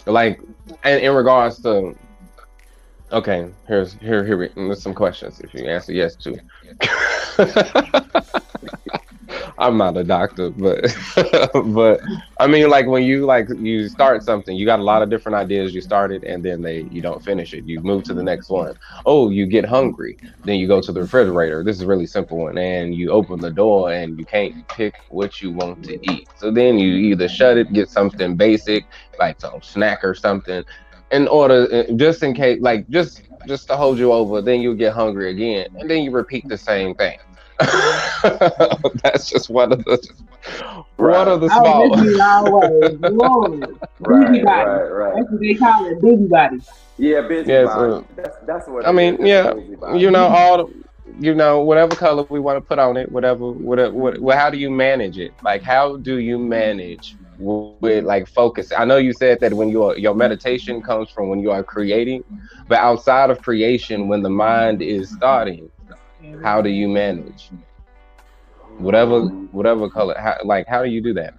Like, and in regards to, okay, here's some questions. If you answer yes to, I'm not a doctor, but but I mean, like when you start something, you got a lot of different ideas. You start it, and then you don't finish it. You move to the next one. Oh, you get hungry, then you go to the refrigerator. This is a really simple one, and you open the door, and you can't pick what you want to eat. So then you either shut it, get something basic like some snack or something, in order just in case, like just to hold you over. Then you get hungry again, and then you repeat the same thing. That's just one right, of the Oh, small. this be always. Lord. Busybody. right. That's what they call it, busybody. Yeah, Yes, busybody. That's what I it is. mean, It's yeah, a busybody. whatever color we want to put on it, how do you manage it? Like, how do you manage with like focus? I know you said that when your meditation comes from when you are creating, but outside of creation, when the mind is starting, how do you manage whatever color? How do you do that?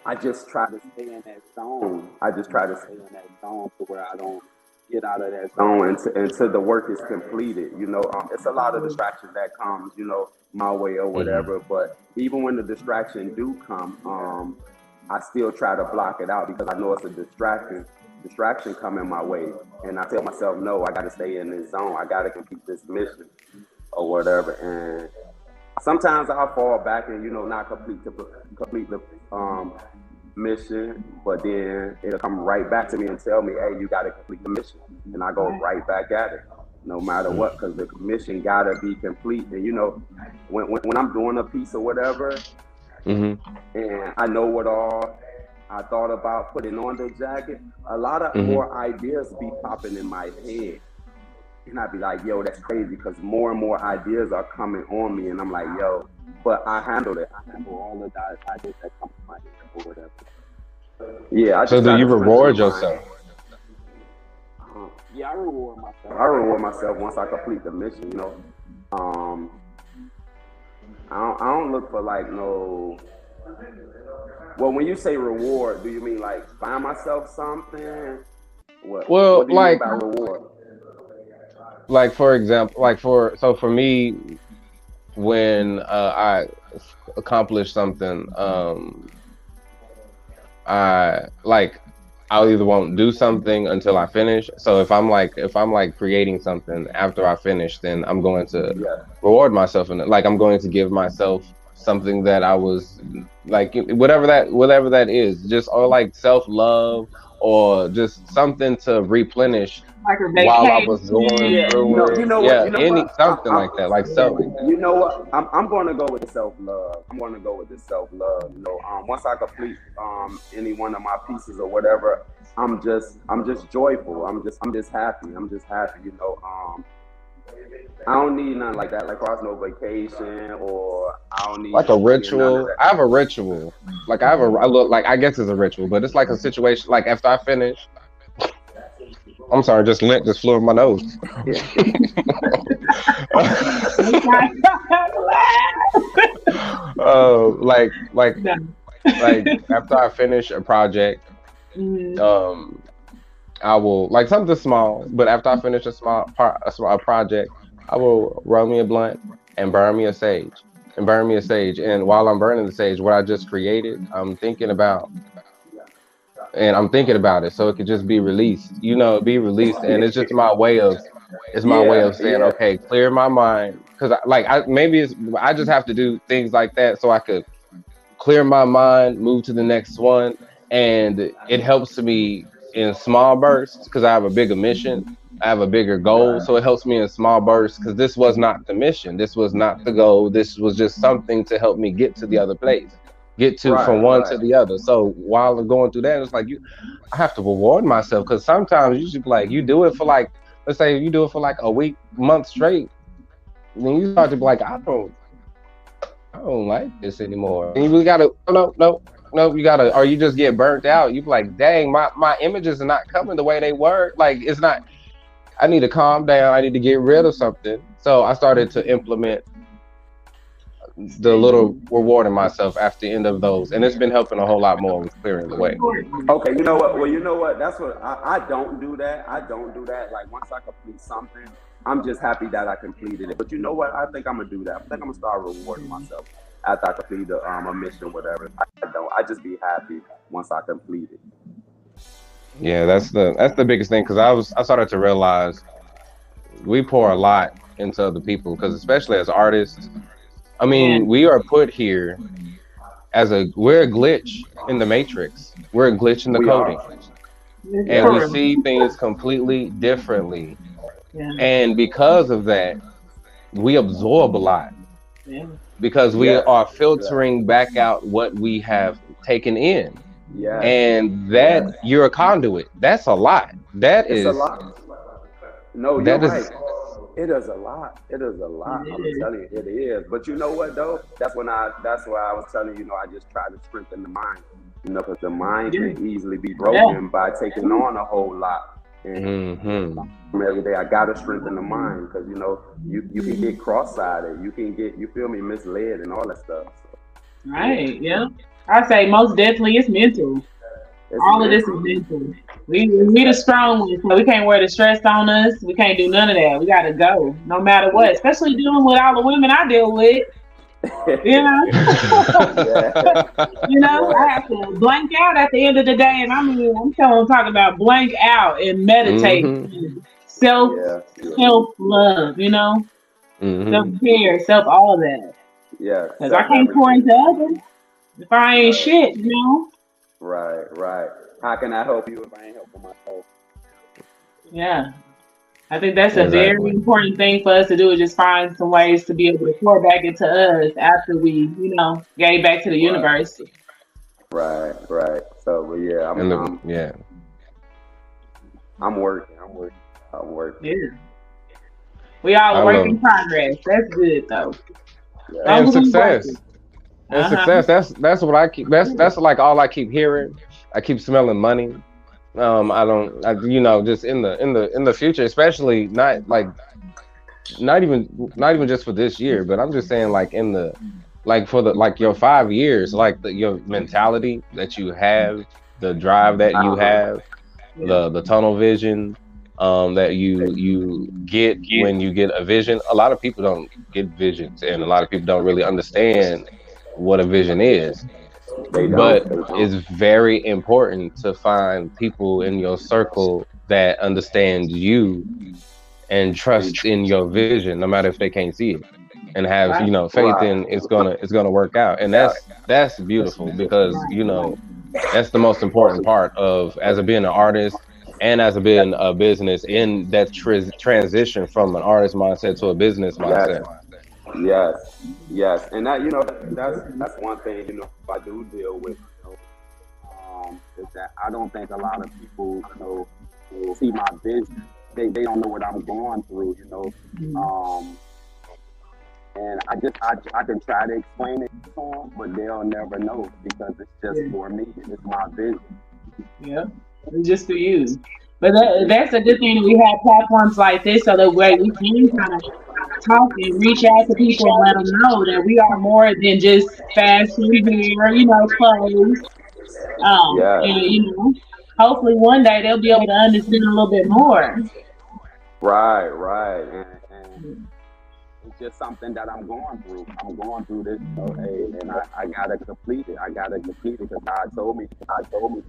I just try to stay in that zone. I just try to stay in that zone to where I don't get out of that zone until the work is completed. It's a lot of distractions that comes, my way or Mhm. whatever. But even when the distraction do come, I still try to block it out because I know it's a distraction coming my way, and I tell myself, no, I got to stay in this zone. I got to complete this mission or whatever. And sometimes I'll fall back and not complete the mission, but then it'll come right back to me and tell me, hey, you got to complete the mission, and I go right back at it, no matter what, because the mission gotta be complete. And when I'm doing a piece or whatever, Mhm. and I know what all I thought about putting on the jacket, a lot of Mhm. more ideas be popping in my head. And I'd be like, yo, that's crazy because more and more ideas are coming on me. And I'm like, yo, but I handled it. I handle all of that ideas that come to my head or whatever. Yeah, I So just do try you to strengthen the reward mind. yourself? Yeah, I reward myself. I reward myself once I complete the mission. Um, I don't look for like no. Well, when you say reward, do you mean like buy myself something? Well, What do you mean by reward? like for example, for me, when I accomplish something, I like I'll either won't do something until I finish. So if I'm like creating something after I finish, then I'm going to Yeah. reward myself, and like I'm going to give myself something that I was like whatever that is, just or like self love or just something to replenish Like a while I was going Yeah, vacation. through it. what, Yeah, any something like that, like self. you know what? I'm going to go with the self love. I'm going to go with the self love. Once I complete any one of my pieces or whatever, I'm just joyful. I'm just happy. I'm just happy. I don't need nothing like that. Like I was no vacation or I don't need Like no a money or none of ritual. I have a ritual. Like I look like I guess it's a ritual, but it's like a situation. Like after I finish, I'm sorry, just lint just flew in my nose. Like after I finish a project, Mhm. um, I will like something small. But after I finish a small project, I will roll me a blunt and burn me a sage, and burn me a sage. And while I'm burning the sage, what I just created, I'm thinking about it, so it could just be released. Be released, and it's my way Yeah, of saying, yeah. okay, clear my mind, because maybe I just have to do things like that so I could clear my mind, move to the next one, and it helps me in small bursts because I have a bigger mission. I have a bigger goal, so it helps me in small bursts because this was not the mission, this was not the goal, this was just something to help me get to the other place, get to Right, from one right. to the other. So while I'm going through that, it's like I have to reward myself because sometimes you should like you do it for like let's say you do it for like a week, month straight, then you start to be like I don't like this anymore. And you really gotta no, you gotta or you just get burnt out. You be like, dang, my images are not coming the way they were. Like it's not I need to calm down. I need to get rid of something. So I started to implement the little rewarding myself after the end of those. And it's been helping a whole lot more with clearing the way. Okay, you know what? Well, you know what? That's what I don't do that. I don't do that. Like once I complete something, I'm just happy that I completed it. But you know what? I think I'm gonna do that. I think I'm gonna start rewarding myself after I complete a mission, whatever. I don't. I just be happy once I complete it. Yeah, that's the biggest thing because I started to realize we pour a lot into other people because especially as artists, I Yeah. mean, we are put here we're a glitch in the matrix. We're a glitch in the We are. coding. And we Yeah. see things completely differently. Yeah. And because of that, we absorb a lot Yeah. because we Yes. are Yeah. filtering back out what we have taken in. Yes. And that Yes. you're a conduit. That's a lot. It's a lot. No, you're That right. is, It is a lot. It is a lot. I'm It telling you, it is. But you know what though? That's why I was telling you. I just try to strengthen the mind. Because the mind is. can easily be Yeah. broken by taking on a whole lot. And hmm every day I gotta strengthen the mind because you can get cross-sided. You can get misled and all that stuff. So, Right. Yeah. I say most definitely it's mental. It's All of this is mental. mental. We the strong ones, so we can't wear the stress on us. We can't do none of that. We gotta go, no matter what. Especially dealing with all the women I deal with. You know, Yeah, I yeah, have to blank out at the end of the day, and I mean, I'm talking about blank out and meditate, Hmm. self yeah, yeah, self love, self Hmm. care, self all that. yeah. Because I Self can't pour everything. into others if I ain't Right, shit. right, right. How can I help you if I ain't helping myself? Yeah. I think that's a very Exactly. important thing for us to do is just find some ways to be able to pour back into us after we, gave back to the Right, universe. right, right. So, but yeah, And yeah, I'm working. I'm working. I'm working. Yeah. We all I a work love in progress. That's good though. As Yeah, long and as we success. working. And Uh-huh. success. That's what I keep. That's like all I keep hearing. I keep smelling money. I don't. Just in the future, especially not even just for this year, but I'm just saying like in the like for the like your 5 years, like your mentality that you have, the drive that you uh-huh. have, Yeah. the tunnel vision, that you get when you get a vision. A lot of people don't get visions, and a lot of people don't really understand what a vision is. They don't. But They don't. it's very important to find people in your circle that understand you and trust in your vision, no matter if they can't see it, and have Right. faith Right. in it's gonna work out. And that's beautiful because that's the most important part of as a being an artist and as a being a business in that transition from an artist mindset to a business Yes. mindset. Yes. Yes. And that that's one thing I do deal with. Is that I don't think a lot of people see my vision. They don't know what I'm going through. Mhm. Um, and I can try to explain it to them, but they'll never know because it's just Yeah. for me. It's my vision. Yeah. It's just for you. But It's that's a good thing that we have platforms like this so that way we can kind of talk and reach out to people and let them know that we are more than just fashion here, clothes. yes. And hopefully one day they'll be able to understand a little bit more. Right, right. And it's just something that I'm going through. I'm going through this, and I gotta complete it. I gotta complete it because God told me. God told me.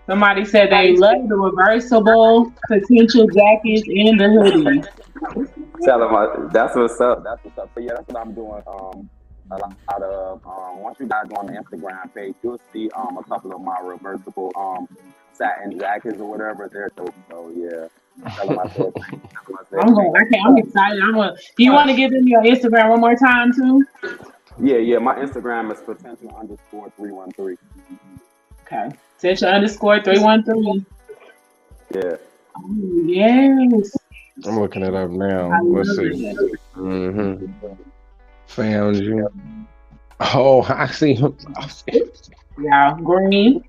Somebody said they love the reversible potential jackets and the hoodies. Tell them that's what's up. That's what's up. So yeah, that's what I'm doing. A lot of once you guys go on the Instagram page, you'll see a couple of my reversible satin jackets or whatever. They're dope. So yeah, tell them I said. Tell them I said thank you. I'm excited. Do you want to give them your Instagram one more time too? Yeah, yeah. My Instagram is potential_313. Okay. Potential_313. Yeah. Oh, yes. I'm looking it up now. I Let's love see. it. Hmm. Found you. Oh, I see him. Yeah, green.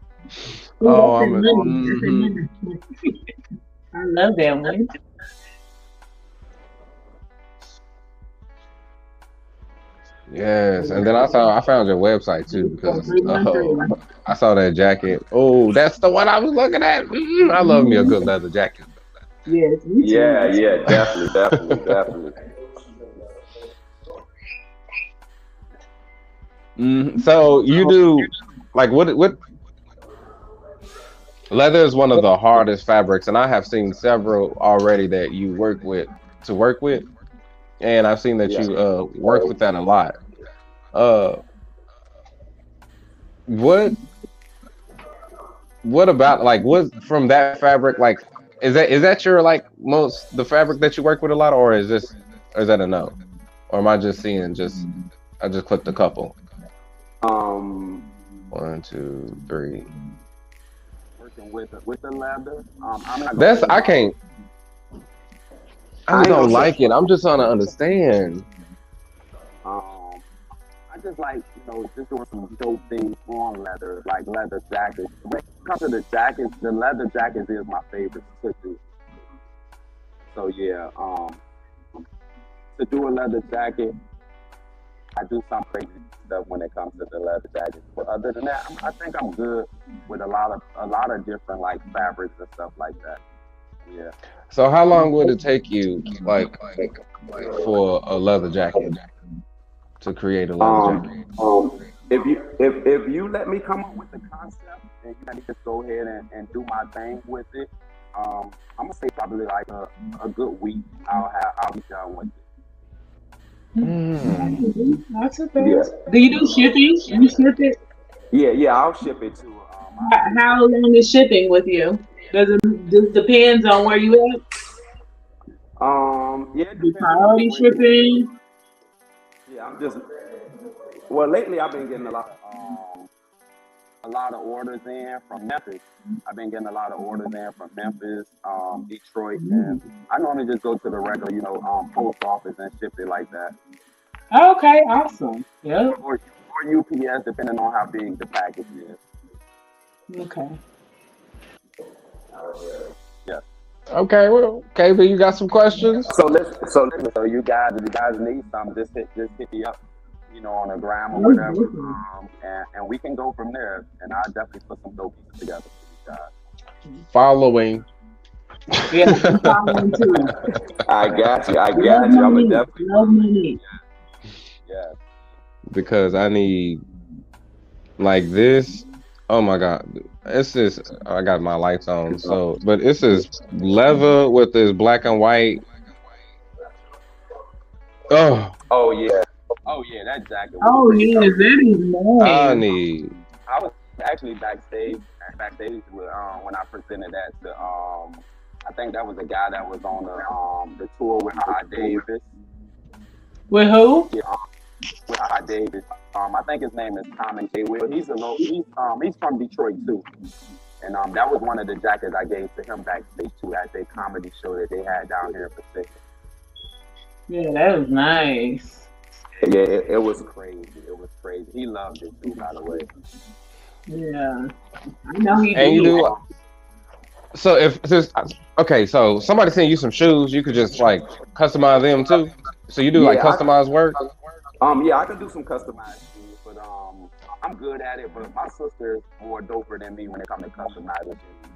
Ooh, Oh, that's I'm a a. good one. That's a Hmm. good one. I love that one. Yes, and then I found your website too because 313. I saw that jacket. Oh, that's the one I was looking at. I love me a good leather jacket. Yes, me too. Yeah, yeah, definitely, definitely, definitely. So you do like what leather is one of the hardest fabrics, and I have seen several already that you work with, and I've seen that Yeah. you work with that a lot. Uh, what what about like what from that fabric like is that your like most the fabric that you work with a lot, or is that a no, or am I just seeing just I just clicked a couple. Um, One, two, three. working with the leather. I'm not gonna That's say I no. can't. I I just ain't don't gonna say. like it. I'm just trying to understand. Um, I just like just doing some dope things on leather, like leather jackets. When it comes to the jackets, the leather jackets is my favorite to do. So yeah, to do a leather jacket, I do some crazy stuff when it comes to the leather jackets. But other than that, I think I'm good with a lot of different like fabrics and stuff like that. Yeah. So how long would it take you, like, for a leather jacket to create a leather jacket? If you let me come up with the concept and you let me just go ahead and do my thing with it, I'm gonna say probably like a good week. I'll be done with it. That's a bad. Do you do shipping? You ship it? Yeah, I'll ship it to. How long is shipping with you? Does it just depends on where you at? Yeah, it The depends on priority where you. shipping? Yeah, I'm just. Well, lately I've been getting a lot of orders in from Memphis. I've been getting a lot of orders in from Memphis, Detroit, and I normally just go to the regular, post office and ship it like that, Okay, awesome. Yep. or UPS, depending on how big the package is. Okay. Yeah. Okay, well, KB, you got some questions? So if you guys need something, just hit me up, on a gram or whatever, and we can go from there. And I'll definitely put some dope pieces together for you guys. Following. Yeah, I'm following too. I got you. I'm Love gonna money. definitely. Love money. Yeah. Because I need, like, this. Oh my God. It's just, I got my lights on. So, but it's this leather with this black and white. Oh, Oh yeah. Oh yeah. That jacket was Oh pretty yes, dope. that is I nice. need. I was actually backstage with, when I presented that to I think that was a guy that was on the tour with Davis. With who? Yeah, with Davis. I think his name is Common K. Will. He's from Detroit too. And that was one of the jackets I gave to him backstage too at their comedy show that they had down here in Pacific. Yeah, that was nice. Yeah, it was crazy. It was crazy. He loved it too, by the way. Yeah, I know he And you did. do. So if just okay, so somebody send you some shoes, you could just like customize them too. So you do like Yeah, customized work. yeah, I can do some customized shoes, but I'm good at it. But my sister is more doper than me when it comes to customizing shoes.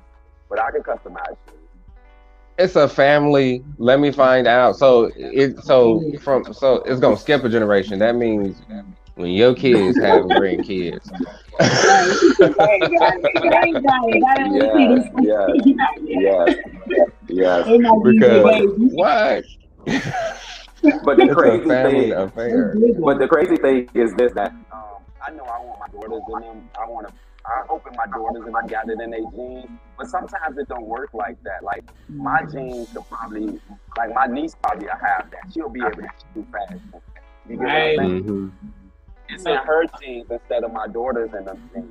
But I can customize shoes. It's a family. Let me find out. So it's gonna skip a generation. That means when your kids have grandkids. Right. They got it. I didn't see Yes, this. yes, yes, yes. They might be the Because But baby. what? but the It's a crazy family thing, affair. but the crazy thing is this, that I know I want my daughters in them. I hope in my daughters and I got it in their genes. But sometimes it don't work like that. Like my genes could probably, like my niece probably will have that. She'll be able to do fashion. You get what I'm Right. saying? Hmm. It's in her genes instead of my daughters and them genes.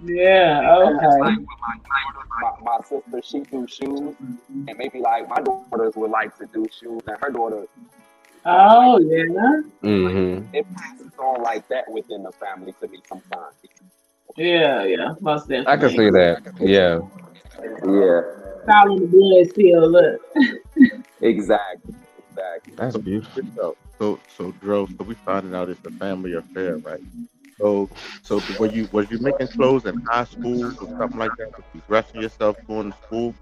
Yeah. It's like Okay. with my sister, she do shoes, and maybe like my daughters would like to do shoes, and her daughter like Oh to do. yeah. Hmm. It passes on like that within the family to me sometimes. Yeah. Yeah. Most I can definitely. see that. Yeah. Yeah, Following the blood still. Look. exactly, exactly. That's So, beautiful. so Dro, so we found out it's a family affair, right? So was you making clothes in high school or something like that? Was you dressing yourself going to school?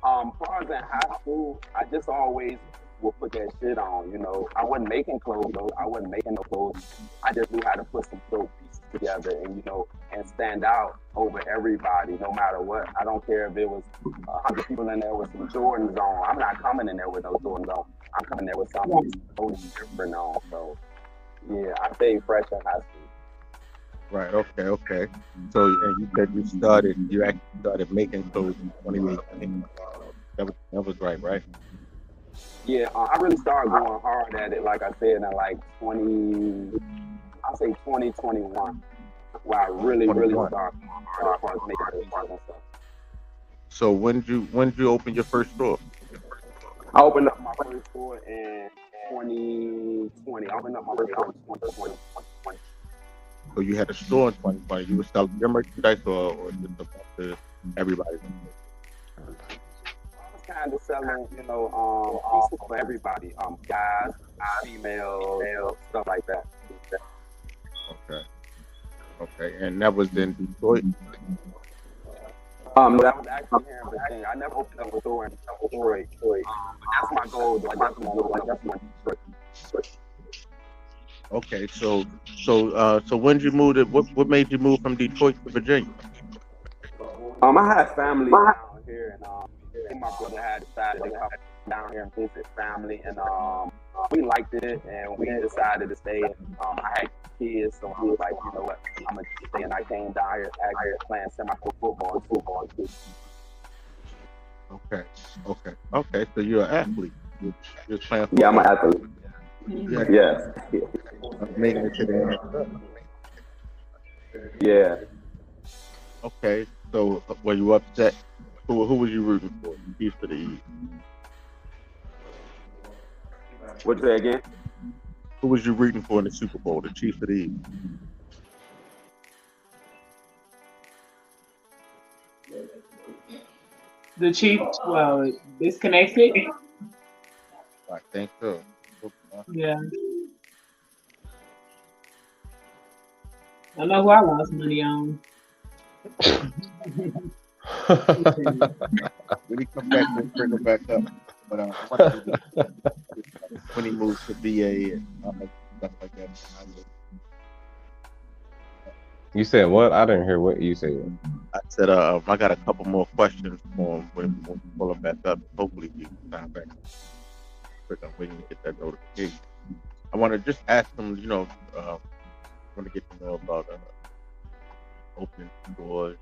Far as in high school, I just always would put that shit on. I wasn't making clothes though. I wasn't making no clothes. I just knew how to put some dope pieces together and stand out over everybody, no matter what. I don't care if it was 100 people in there with some Jordans on. I'm not coming in there with no Jordans on. I'm coming there with Yeah. something totally different on. So yeah, I stayed fresh in high school. Right. Okay. So and you said you actually started making clothes in 2018. That was right? Yeah, I really started going hard at it, like I said, in like 2021, where I really 21. started going hard as far as making pieces and stuff. So when did you open your first store? I opened up my first store in 2020. I opened up my first store in 2020. So you had a store in 2020. You were selling your merchandise or just about to everybody? I was kind of selling, pieces for everybody. Guys, female, stuff like that. Okay. Okay. And that was in Detroit. That was actually here in Virginia. I never opened up a store in Detroit. But that's my goal, though. I definitely know, like, that's my Detroit. Okay. So when did you move? What made you move from Detroit to Virginia? I had family down here, and my brother had decided to come down here and visit family, and we liked it, and we decided to stay. I had kids, so I was like, you know what, I'm gonna stay, and I came down here actually playing semi-pro football too. Okay. So you're an athlete. You're playing football. Yeah, I'm an athlete. Yeah. Yes. Making it to the NFL. Yeah. Okay. So were you upset? Who was you rooting for? The Chiefs or the Eagles? What'd you say again? Who was you rooting for in the Super Bowl? The Chiefs or the Eagles? The Chiefs, well, disconnected. I think so. Yeah. I know who I lost money on. When he come back, we'll bring him back up. But I want to do when he moves to VA and stuff like that. You said what? I didn't hear what you said. I said, I got a couple more questions for him when we pull him back up. Hopefully, he can come back. Quick, I'm waiting to get that notification. I want to just ask him, want to get to know about opening doors,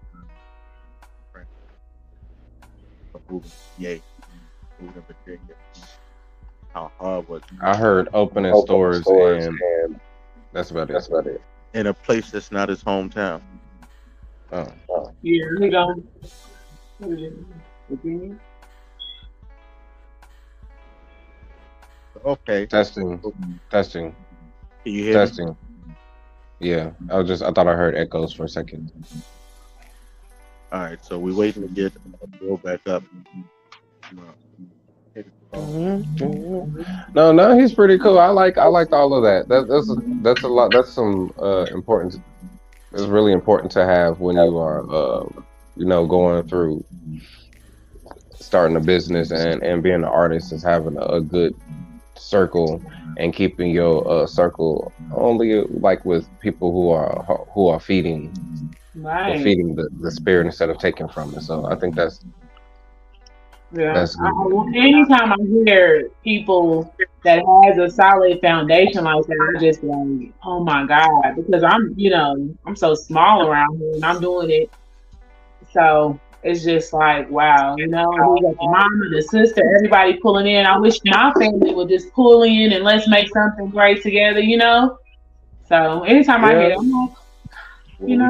moving to VA, moving to Virginia. How hard was it? I heard opening stores and that's about it. In a place that's not his hometown. Oh. Yeah, we don't. Okay. Testing. Can you hear me? Testing. Yeah. I thought I heard echoes for a second. All right, so we're waiting to get Bill back up. No, he's pretty cool. I liked all of that. That's a lot. That's some important. It's really important to have when you are, going through starting a business and being an artist, is having a good circle and keeping your circle only like with people who are feeding. Right. Feeding the spirit instead of taking from it. So I think that's good. Anytime I hear people that has a solid foundation like that, I just like, oh my God, because I'm so small around here and I'm doing it. So it's just like, wow, we got the mama, the sister, everybody pulling in. I wish my family would just pull in and let's make something great together, So anytime I hear it, I'm like, I mean,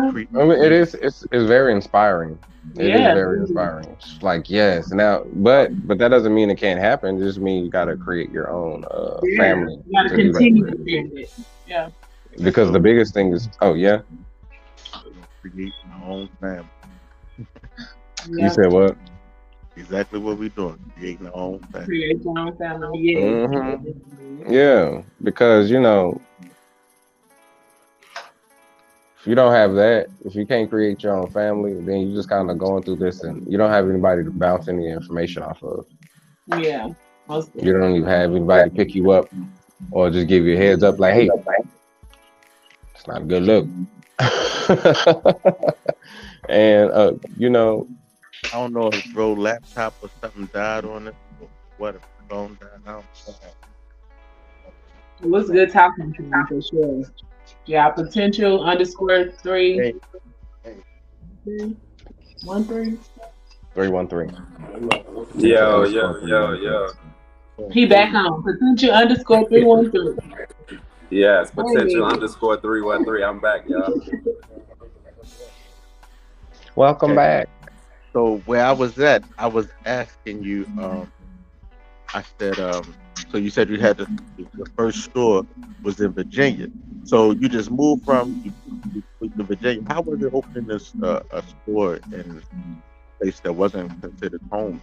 it's very inspiring. It is very inspiring. It's like, yes, now, but that doesn't mean it can't happen. It just means you got to create your own family. You got to continue to do it. Yeah. Because the biggest thing is, create our own family. Yeah. You said what? Exactly what we're doing. Creating our own family. Create your own family. Yeah. Mm-hmm. Yeah, because if you don't have that, if you can't create your own family, then you're just kind of going through this and you don't have anybody to bounce any information off of. Yeah. You don't even have anybody to pick you up or just give you a heads up like, hey, it's not a good look. And, I don't know if bro laptop or something died on it. Or what if the phone died? I don't know. It was good talking to you for sure. Yeah, potential _3. 313. 313. Yo. He back on potential _313. Yes, potential _313. I'm back, y'all. Welcome back. So where I was at, I was asking you, I said, so you said you had the first store was in Virginia. So you just moved from Virginia. How was it opening this a store in a place that wasn't considered home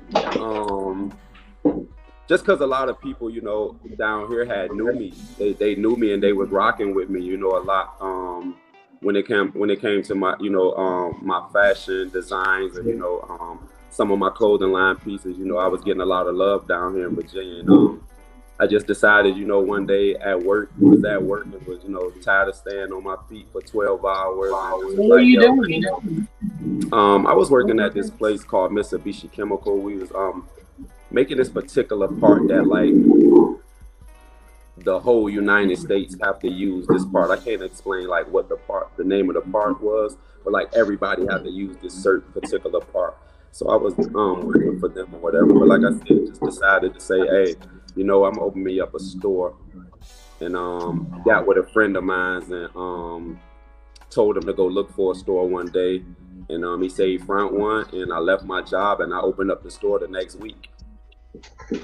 though? just because a lot of people, you know, down here had knew me. They knew me and they was rocking with me, you know, a lot. When it came to my, you know, my fashion designs and, you know, some of my clothing line pieces, you know, I was getting a lot of love down here in Virginia. And I just decided, you know, one day at work, was you know, tired of staying on my feet for 12 hours. What were you doing? I was working at this place called Mitsubishi Chemical. We was making this particular part that like the whole United States have to use this part. I can't explain like what the name of the part was, but like everybody had to use this certain particular part. So I was working for them or whatever. But like I said, just decided to say, hey, you know, I'm opening me up a store, and got with a friend of mine and told him to go look for a store one day, and he said he found one, and I left my job and I opened up the store the next week.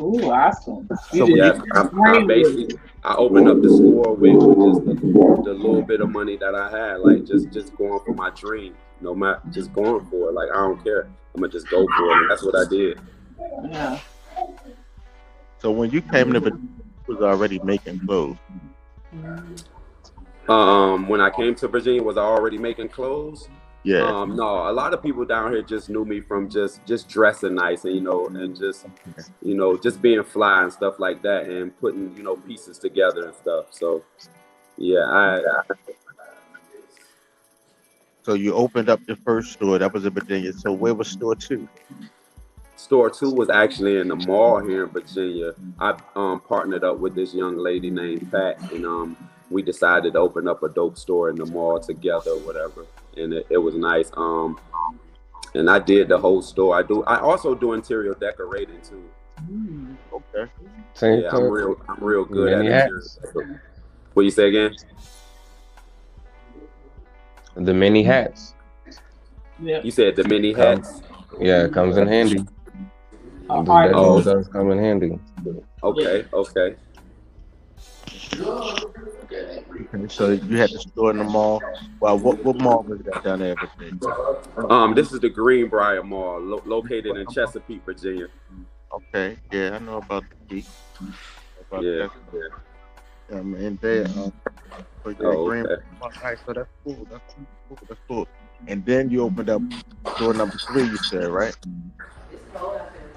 Ooh, awesome! So yeah, I opened up the store with just the little bit of money that I had, like just going for my dream, no matter, just going for it. Like I don't care, I'm gonna just go for it. And that's what I did. Yeah. So when you came to Virginia, you was already making clothes. When I came to Virginia, was I already making clothes? Yeah. No, a lot of people down here just knew me from just dressing nice and, you know, and just, you know, just being fly and stuff like that and putting, you know, pieces together and stuff. So, yeah, So you opened up your first store. That was in Virginia. So where was store 2? Store 2 was actually in the mall here in Virginia. I partnered up with this young lady named Pat, and we decided to open up a dope store in the mall together or whatever. And it was nice. And I did the whole store. I also do interior decorating too. Okay. Yeah, I'm real good at interior decorating. What you say again? The mini hats. Yeah. You said the mini hats? Yeah, it comes in handy. Oh. It does come in handy. Okay. So you had the store in the mall. Well, what mall was that down there in Virginia? This is the Greenbrier Mall, located in Chesapeake, Virginia. Okay, yeah, I know about the Peak. Yeah. And there, so okay. All right, so that's cool. And then you opened up store number 3, you said, right?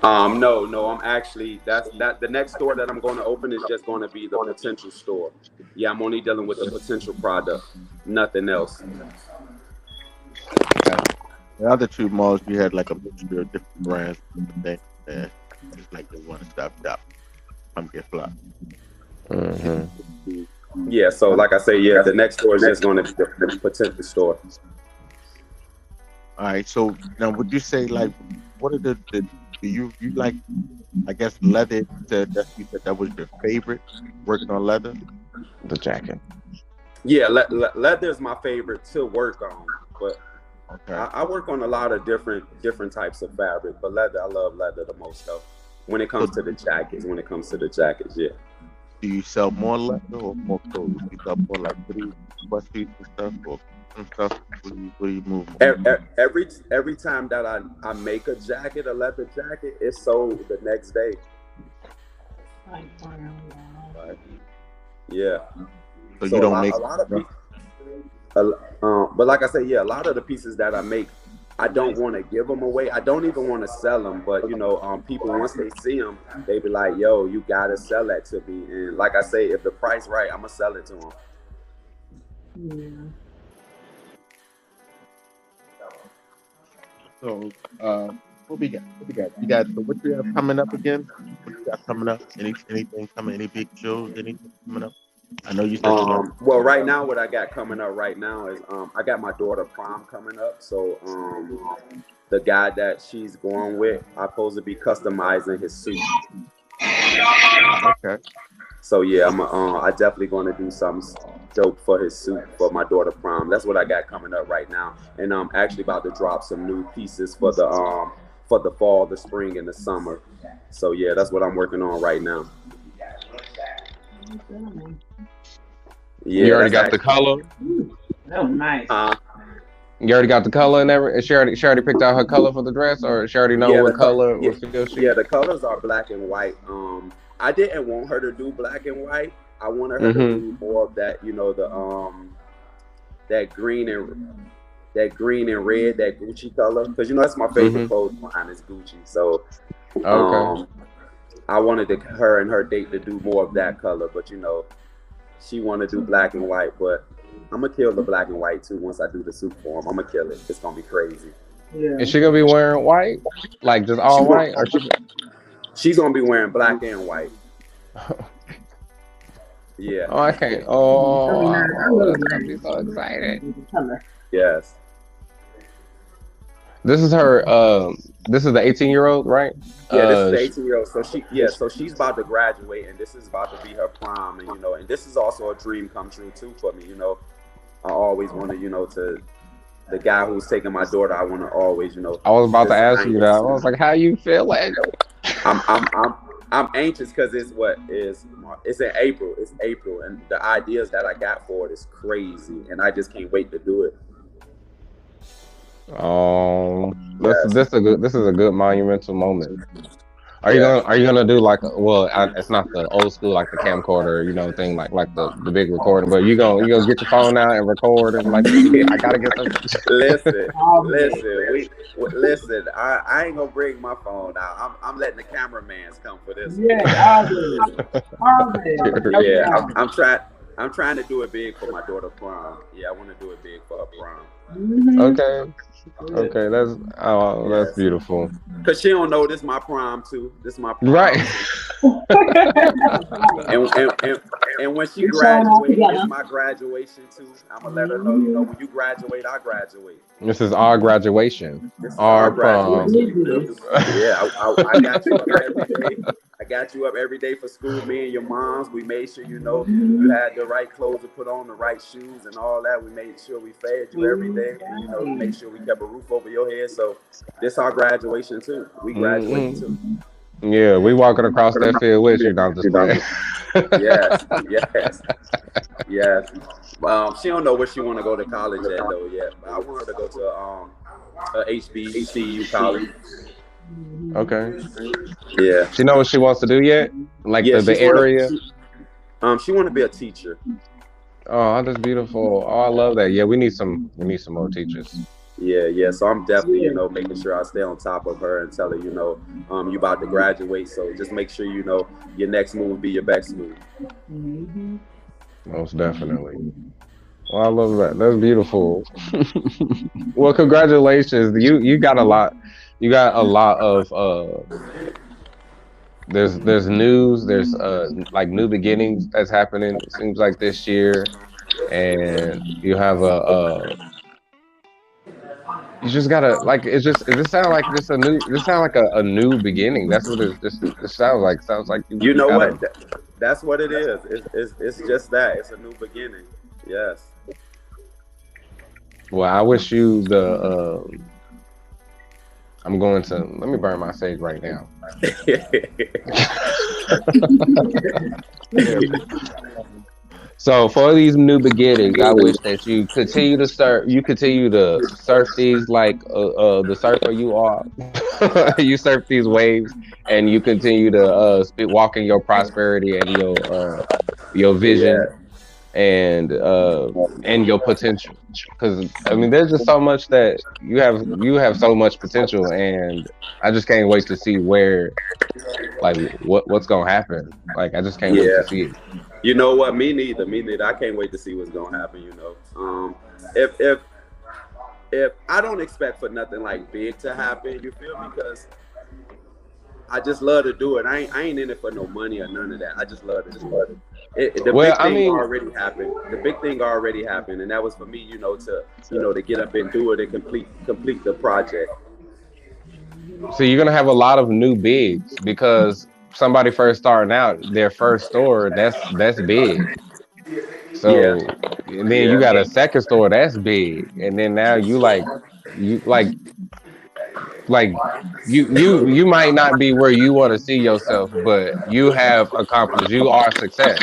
No, I'm actually the next store that I'm going to open is just going to be the potential store. Yeah, I'm only dealing with the potential product, nothing else. The other 2 malls, you had like a mixture of different brands, just like the one-stop shop. Come get fly. Mm-hmm. Yeah, so like I say, yeah, the next store is just going to be the potential store. All right, so now would you say like, what are do you like, I guess leather, you said that was your favorite, working on leather? The jacket. Yeah, leather is my favorite to work on, but okay. I work on a lot of different types of fabric, but leather, I love leather the most though. When it comes to the jackets, yeah. Do you sell more leather or more clothes? You sell more like bust and stuff, or some stuff? What do you move on? Every time that I make a jacket, a leather jacket, it's sold the next day. Right. Yeah. So you don't make a lot of pieces, but like I say, yeah, a lot of the pieces that I make, I don't want to give them away. I don't even want to sell them, but you know, people once they see them, they be like, "Yo, you gotta sell that to me." And like I say, if the price right, I'm gonna sell it to them. Yeah. So, what we got? So what you have coming up again? What you got coming up? Anything coming? Any big shows? Anything coming up? I know you said. Well, right now, what I got coming up right now is I got my daughter prom coming up. So the guy that she's going with, I'm supposed to be customizing his suit. Okay. So yeah, I definitely going to do something dope for his suit for my daughter prom. That's what I got coming up right now, and I'm actually about to drop some new pieces for the fall, the spring, and the summer. So yeah, that's what I'm working on right now. Yeah, you already got the color? Oh, nice. You already got the color and everything. She already picked out her color for the dress, or she already know Yeah, what color, what feel she. yeah, the colors are black and white. I didn't want her to do black and white. I wanted her to Mm-hmm. do more of that, the that green and red, that Gucci color, because that's my favorite Mm-hmm. clothing line is Gucci. So Okay. I wanted her and her date to do more of that color, but she want to do black and white. But I'm gonna kill the black and white too once I do the suit for him. I'm gonna kill it. It's gonna be crazy. Yeah. Is she gonna be wearing white, like just all She white, or She's gonna be wearing black and white. Yeah. Oh, I can't. I Oh, love that's gonna be that. so excited. Color. Yes. This is her. This is the 18-year-old, right? Yeah, this is the 18-year-old. So she's about to graduate, and this is about to be her prom, and this is also a dream come true too for me. I always wanted, to the guy who's taking my daughter. I want to always, I was about to ask design you it. that. I was like, "How you feeling?" I'm anxious because it's in April. It's April, and the ideas that I got for it is crazy, and I just can't wait to do it. This is a good monumental moment. Are you gonna do like it's not the old school like the camcorder thing like the big recording, but you gonna get your phone out and record and like I gotta get some. Listen. I ain't gonna bring my phone out. I'm letting the cameramans come for this. Yeah, Yeah, I'm trying to do it big for my daughter prom. Yeah, I want to do it big for her prom. Okay, that's beautiful. Cause she don't know this my prom too. This my prom. Right. and when she graduates, it's my graduation too. I'm gonna let her know. When you graduate, I graduate. This is our graduation. This is Our graduation. Yeah, I got you up every day. I got you up every day for school. Me and your moms, we made sure you had the right clothes to put on, the right shoes, and all that. We made sure we fed you every day. Make sure we kept a roof over your head. So this our graduation too. We graduating too. Yeah, we walking across that field with you, Dr. Yes. She don't know where she want to go to college at though yet. But I want her to go to HBCU college. Okay. Yeah. She know what she wants to do yet? Like the area? She want to be a teacher. Oh, that's beautiful. Oh, I love that. Yeah, we need some more teachers. Yeah. So I'm definitely, making sure I stay on top of her and tell her, you about to graduate. So just make sure your next move be your best move. Most definitely. Well, I love that. That's beautiful. Well, congratulations. You got a lot. You got a lot of there's news, there's like new beginnings that's happening, it seems like this year, and you have you just gotta like it sounds like a new beginning. That's what it sounds like. It sounds like what? That's what it is. It's just that. It's a new beginning. Yes. Well, I wish you the I'm going to let me burn my sage right now. So for these new beginnings, I wish that you continue to surf. You continue to surf these like the surfer you are. You surf these waves, and you continue to walk in your prosperity and your vision and your potential. Because I mean, there's just so much that you have so much potential, and I just can't wait to see where, like, what's gonna happen. Like, I just can't wait to see it. You know what? Me neither. I can't wait to see what's gonna happen. If I don't expect for nothing like big to happen, you feel me? Because I just love to do it. I ain't in it for no money or none of that. I just love to do it. The big thing already happened. The big thing already happened, and that was for me, to get up and do it and complete the project. So you're gonna have a lot of new bigs because somebody first starting out their first store, that's big. So and then you got a second store that's big, and then now you might not be where you want to see yourself, but you have accomplished. You are success.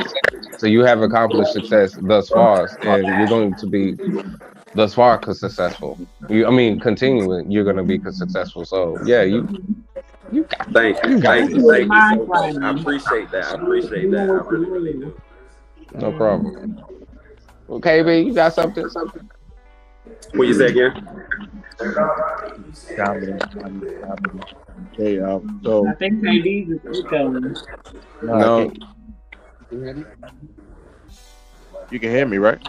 So you have accomplished success thus far, and you're going to be thus far, cause successful. I mean, continuing, you're gonna be successful. So yeah, you got Thank you, you got thank this. you, thank you Mind so much. I frame. appreciate that. I appreciate that. I really, really do. No problem. Well, KB, you got something? What you say again? Dominant. Hey, so I think KB's is echoing. no, I No, can't. You can hear me, right?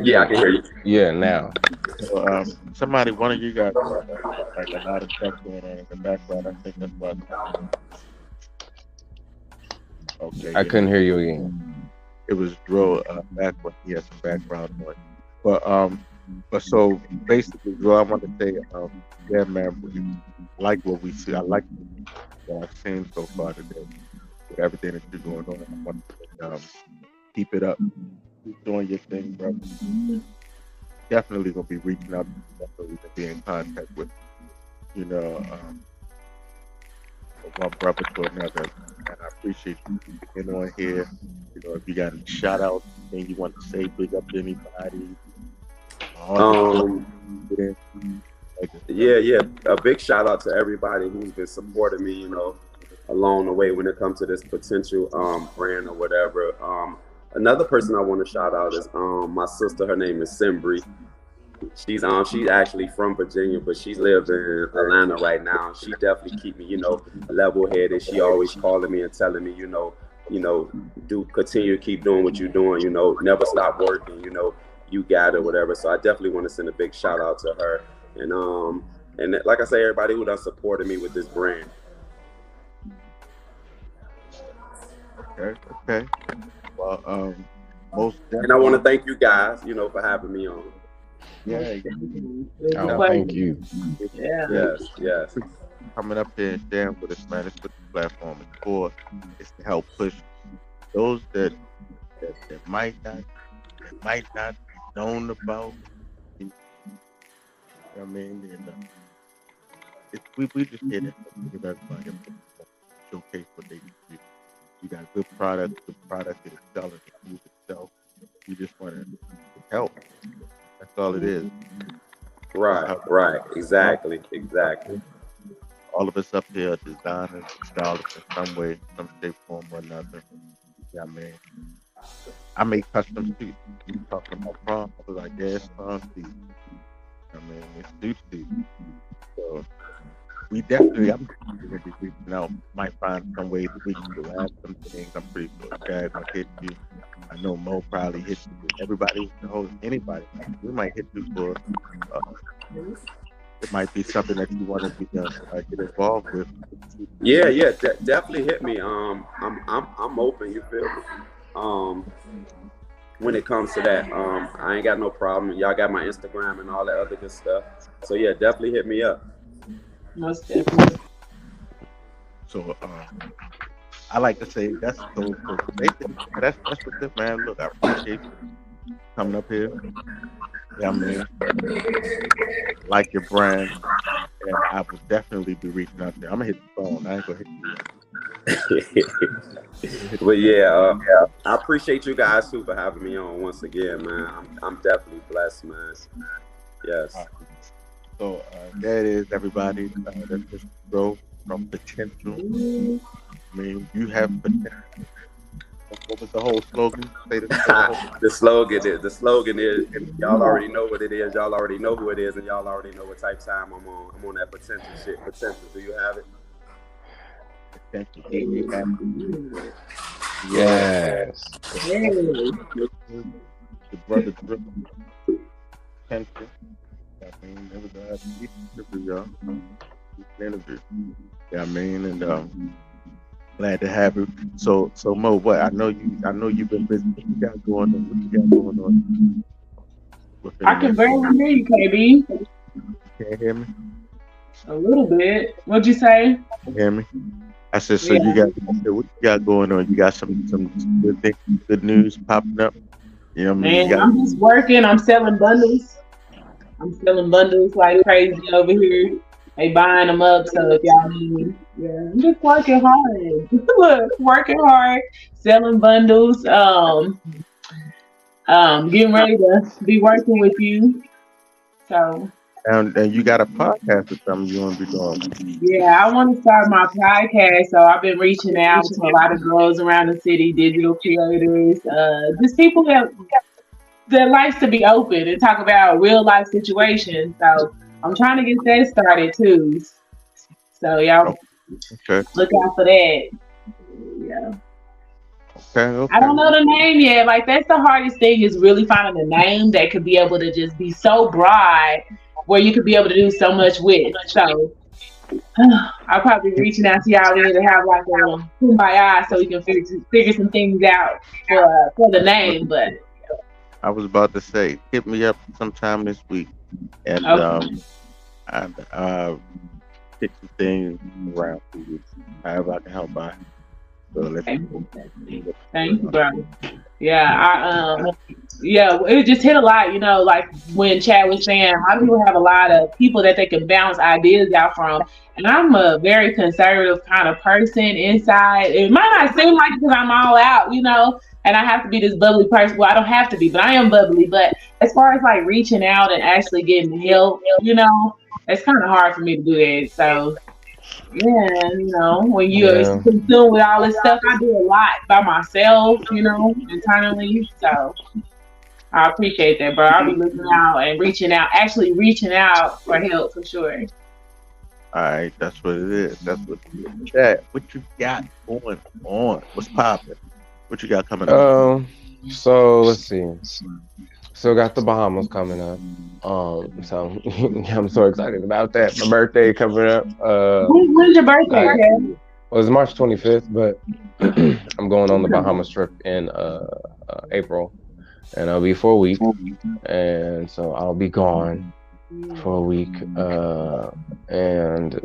Yeah, I can hear you. Yeah, now. So, somebody, one of you guys, like a lot of stuff going on in the background. I think that's what. Okay. I couldn't hear you again. It was Dro background. He has some background noise. But so basically, Dro, I want to say, yeah, man, we like what we see. I like what I've seen so far today with everything that you're going on. I want to keep it up. Keep doing your thing, bro. Definitely gonna be reaching out. Definitely gonna be in contact with, you know, one brother to another. And I appreciate you being on here. You know, if you got any shout outs, anything you want to say, big up to anybody. Yeah. A big shout out to everybody who's been supporting me, you know, along the way when it comes to this potential brand or whatever. Another person I want to shout out is my sister. Her name is Simbri. She's actually from Virginia, but she lives in Atlanta right now. She definitely keep me, you know, level headed. She always calling me and telling me, you know, continue to keep doing what you're doing, you know, never stop working, you know, you got it, whatever. So I definitely want to send a big shout out to her. And like I say, everybody who done supported me with this brand. Okay. Well, most definitely. And I want to thank you guys, you know, for having me on. Yeah. Oh, thank you. Yeah. Yes. Coming up here and sharing with us, man. It's what the platform is for. It's to help push those that might not be known about. You know what I mean? And, we just here to give everybody a showcase what they do. You got good product that is selling, the food itself. You just want to help. That's all it is. Right. Exactly. All of us up here are designers, stylists in some way, some shape, form, or another. Yeah, man. I make custom suits. You talking about prom? I was like, yeah, it's prom season. I mean, it's suit season. So we definitely, I'm going to be reaching out. Might find some ways we can collab some things. I'm pretty sure guys might hit you. I know Mo probably hit you. Everybody, anybody. We might hit you for. It might be something that you want to be get involved with. Yeah, definitely hit me. I'm open. You feel me? When it comes to that, I ain't got no problem. Y'all got my Instagram and all that other good stuff. So yeah, definitely hit me up. Most definitely. So I like to say that's so basically that's what's it, man. Look, I appreciate you coming up here. Yeah, I mean, like your brand, and I will definitely be reaching out there. I'm gonna hit the phone. I ain't gonna hit you. But yeah, I appreciate you guys too for having me on once again, man. I'm definitely blessed, man. Yes. So there it is, everybody. That's just Dro from Potential. I mean, you have potential. What was the whole slogan? Say The slogan is, y'all already know what it is, y'all already know who it is, and y'all already know what type of time I'm on. I'm on that potential shit. Potential. Do you have it? Potential. Yes. The brother Dro. Potential. I mean, never got y'all. Interview. Yeah, I mean, and glad to have you. So Mo, what I know you've been busy. What you got going on? I can barely hear you, KB. Can't hear me? A little bit. What'd you say? Can you hear me? I said, so yeah. What you got going on? You got some good things, good news popping up? You know what I mean? Man, I'm just working. I'm selling bundles. Like crazy over here. They buying them up, so if y'all need, I'm just working hard. Look, working hard, selling bundles. Getting ready to be working with you. So And you got a podcast or something you want to be doing? yeah, I want to start my podcast. So I've been reaching out to a lot of girls around the city, digital creators, just people that likes to be open and talk about real life situations. So I'm trying to get that started too. So y'all Okay. look out for that. Yeah. Okay. I don't know the name yet. Like that's the hardest thing is really finding a name that could be able to just be so broad where you could be able to do so much with. So I'll probably be reaching out to y'all then to have like a kumbaya so we can figure some things out for the name. But I was about to say, hit me up sometime this week, and okay. I pick some things around for you. However I can help out. So let's Thank you, bro. Yeah, it just hit a lot, like when Chad was saying, a lot of people have a lot of people that they can bounce ideas out from. And I'm a very conservative kind of person inside. It might not seem like it because I'm all out, and I have to be this bubbly person. Well, I don't have to be, but I am bubbly. But as far as like reaching out and actually getting help, it's kind of hard for me to do that. So yeah, when you're consumed with all this stuff, I do a lot by myself, internally. So I appreciate that, bro. I'll be looking out and actually reaching out for help for sure. All right, that's what it is. That's what it is. Chad, what you got going on? What's popping? What you got coming up? So let's see. Still got the Bahamas coming up. So I'm so excited about that. My birthday coming up. When's your birthday? Well, it's March 25th, but I'm going on the Bahamas trip in April, and I'll be for a week, and so I'll be gone for a week, and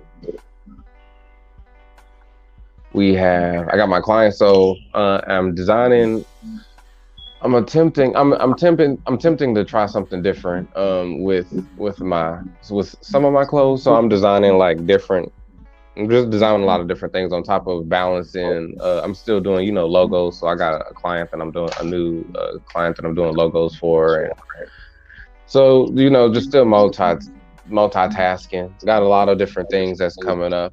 I got my client, so I'm designing. I'm attempting to try something different with some of my clothes. So I'm designing I'm just designing a lot of different things on top of balancing. I'm still doing logos. So I got a client that I'm doing a new client that I'm doing logos for, and so just still multitasking. Got a lot of different things that's coming up.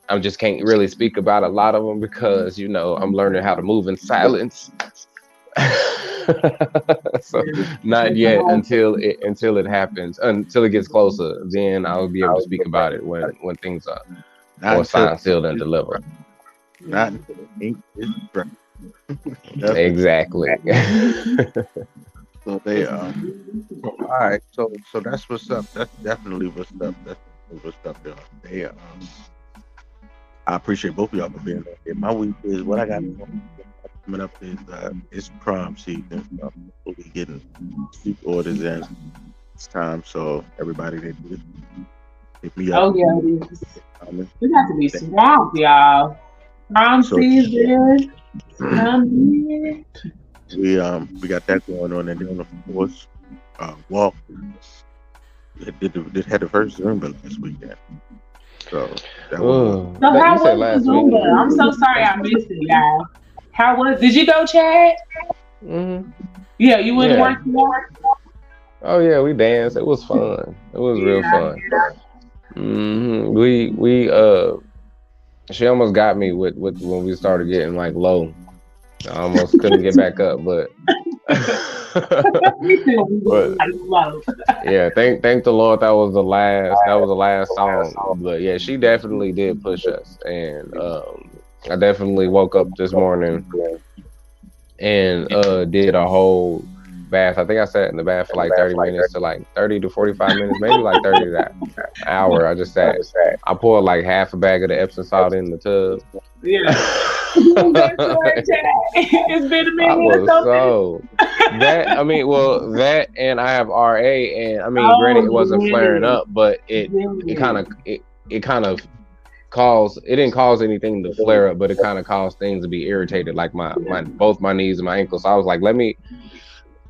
I just can't really speak about a lot of them because I'm learning how to move in silence. So not yet until it happens, until it gets closer, then I'll be able to speak about it when things are more signed, sealed, and delivered. Not until the ink is dry. Exactly. So they all right. So that's what's up. That's definitely what's up. Y'all. They I appreciate both of y'all for being there. My week is what I got coming up is it's prom season. So we'll be getting soup orders in this time. So everybody they do hit me up. Oh yeah, it is. We got to be swamped, y'all. Prom season. We got that going on, and then of course, walk. It had the first Zumba last weekend. So that was. So how was the Zumba? I'm so sorry I missed it, y'all. How was? Did you go, Chad? Mm-hmm. Yeah, you went to work more. Oh yeah, we danced. It was fun. It was real fun. Mm-hmm. We she almost got me with when we started getting low. I almost couldn't get back up, but yeah, thank the Lord that was the last song. But yeah, she definitely did push us, and I definitely woke up this morning and did a whole bath. I think I sat in the bath for 30 minutes to 30 to 45 minutes, maybe 30 to an hour. I just sat. I poured half a bag of the Epsom salt in the tub. Yeah. It's been a minute. That and I have RA, and granted it wasn't flaring up, but it kind of caused, it didn't cause anything to flare up, but it kind of caused things to be irritated, both my knees and my ankles. So I was like, let me,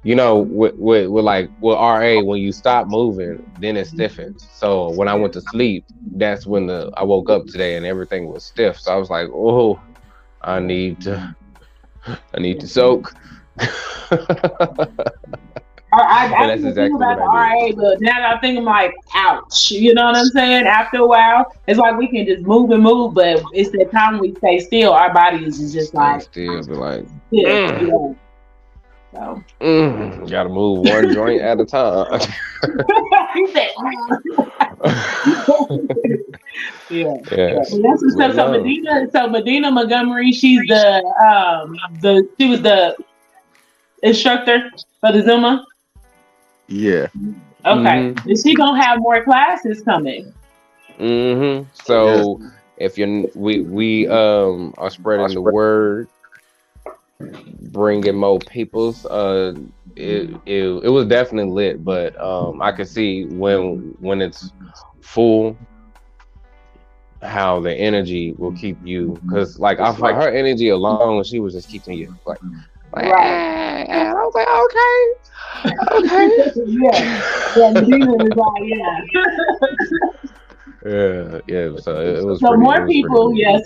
with RA, when you stop moving, then it stiffens. So when I went to sleep, that's when I woke up today and everything was stiff. So I was like, oh, I need to soak. I And that's didn't think exactly about what the I did. RA, but now that I think I'm like, ouch. You know what I'm saying? After a while, it's like we can just move and move, but it's that time we stay still, our bodies is just Stay like still, be like, stiff. mm, Yeah. So gotta move one joint at a time. he said, yeah. Yes, Well, that's what's but up. no, So Medina Montgomery, she's she was the instructor for the Zuma. Yeah. Okay. hmm Is she gonna have more classes coming? Yes. So if you're, we are spreading the word, bringing more peoples. It was definitely lit, but I could see when it's full, how the energy will keep you, because like I felt her energy alone, she was just keeping you like Right. and I was like, Yeah. Yeah, Medina is like, yeah. okay. Yeah. So So it more was pretty people, lit. yeah.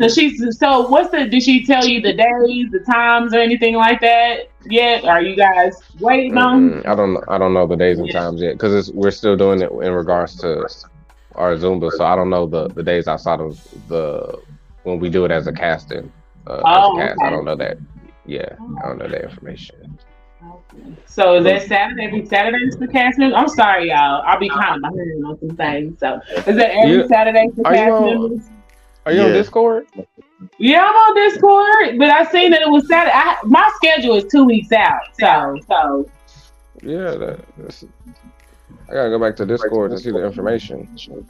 So what's did she tell you the days, the times, or anything like that yet? Are you guys waiting on? I don't know the days and Yeah. times yet, because we're still doing it in regards to our Zumba. So I don't know the days outside of the when we do it as a casting, as a Oh, cast. I okay. don't know that. Yeah, I don't know that information. Okay. So is So that Saturday? Every Saturday is for cast members? I'm sorry, y'all. I'll be kind of behind on some things. So is that every Yeah. Saturday for Are you cast on? members? Are you on yeah. Discord? Yeah, I'm on Discord, but I seen that it was Saturday. My schedule is 2 weeks out, so Yeah. I gotta go back to Discord to see the information. 'Cause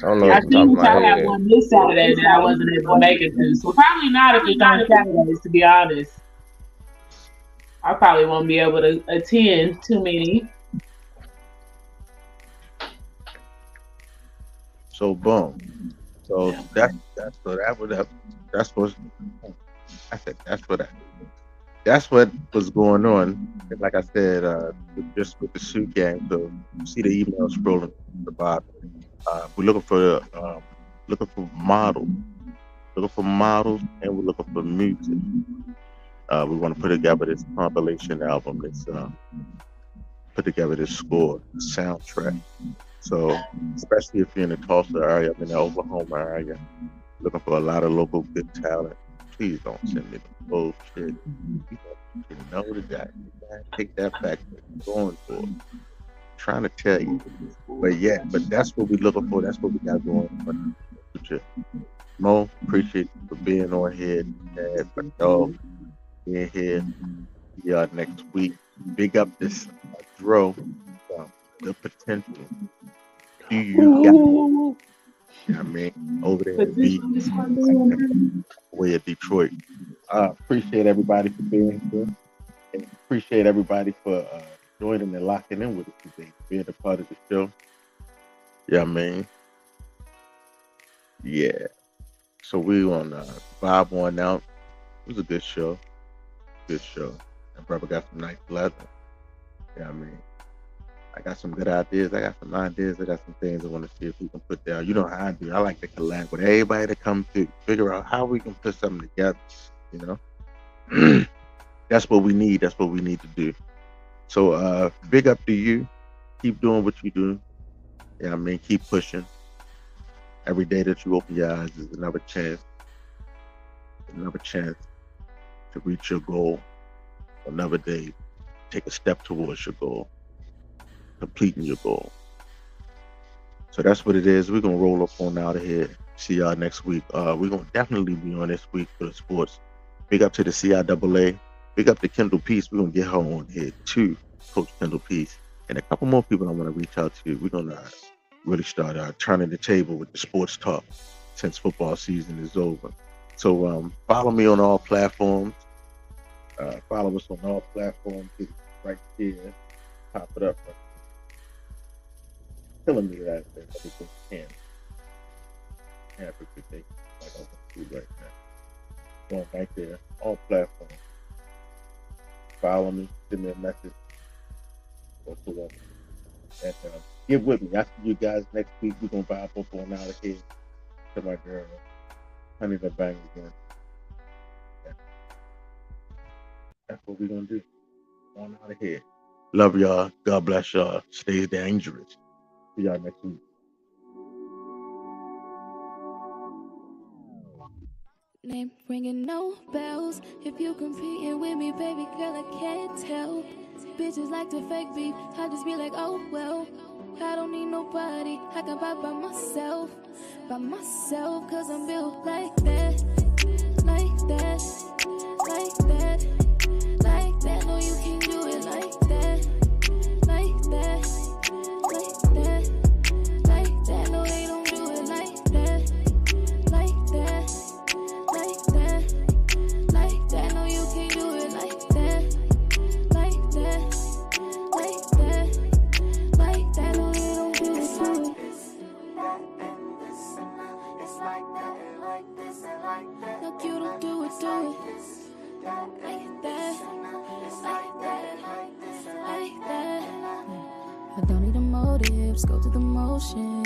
I don't know I off the top seen of that my y'all have head. one this Saturday that I wasn't able to make it to. So probably not if it's on Saturdays. To be honest, I probably won't be able to attend too many. So boom. So Yeah. that's so that would have that's what I said. That's what was going on. And like I said, just with the suit game. So you see the email scrolling at the bottom. We're looking for models, and we're looking for music. We want to put together this compilation album. This put together this score, soundtrack. So especially if you're in the Tulsa area, I'm in the Oklahoma area, looking for a lot of local good talent. Please don't send me the bullshit. You know the guy. Take that back. What you're going for. Trying to tell you. But that's what we're looking for. That's what we got going on. Mo, appreciate you for being on here. And for y'all being here. Yeah, next week. Big up this Dro. The potential. Do you got? I mean, over there But in this B, is what they want to do. way at Detroit. Appreciate everybody for being here, and appreciate everybody for joining and locking in with us today, being a part of the show. Yeah, I mean, yeah. So we on vibe on out. It was a good show. Good show. And brother got some nice leather. Yeah, I mean, I got some good ideas. I got some ideas. I got some things I want to see if we can put down. You know how I do. I like to collab with everybody to come to figure out how we can put something together. You know, that's what we need. That's what we need to do. So, big up to you. Keep doing what you do. Yeah, I mean, keep pushing. Every day that you open your eyes is another chance to reach your goal. Another day, take a step towards your goal, completing your goal. So that's what it is. We're gonna roll up on out of here. See y'all next week. We're gonna definitely be on this week for the sports. Big up to the CIAA. Big up to Kendall Peace. We're gonna get her on here too, Coach Kendall Peace, and a couple more people I want to reach out to. We're gonna really start turning the table with the sports talk since football season is over. So follow me on all platforms. Follow us on all platforms. It's right here. Pop it up. Killing me that everything can. Have a good day. Like I want to do right now. Going right there. All platforms. Follow me. Send me a message. Whatsoever. And get with me. I'll see you guys next week. We're going to vibe up on out of here. To my girl. Honey the Bang again. That's what we're going to do. on out of here. Love y'all. God bless y'all. Stay dangerous. See y'all next week. Name ringing no bells. If you competing with me, baby girl, I can't tell. Bitches like to fake beef. I just be like, oh well. I don't need nobody. I can buy by myself. Cause I'm built like that. Like that. Like that. Like that. No, you can't do it like that. Like that. Like that. Like that. No, they don't do it like that. Like that. Like that, like that, no you can't do it like that, like that, like that, like that, no you don't do it, do it. No you don't do it, like that, like that, like that. I don't need a motive, go through the motion.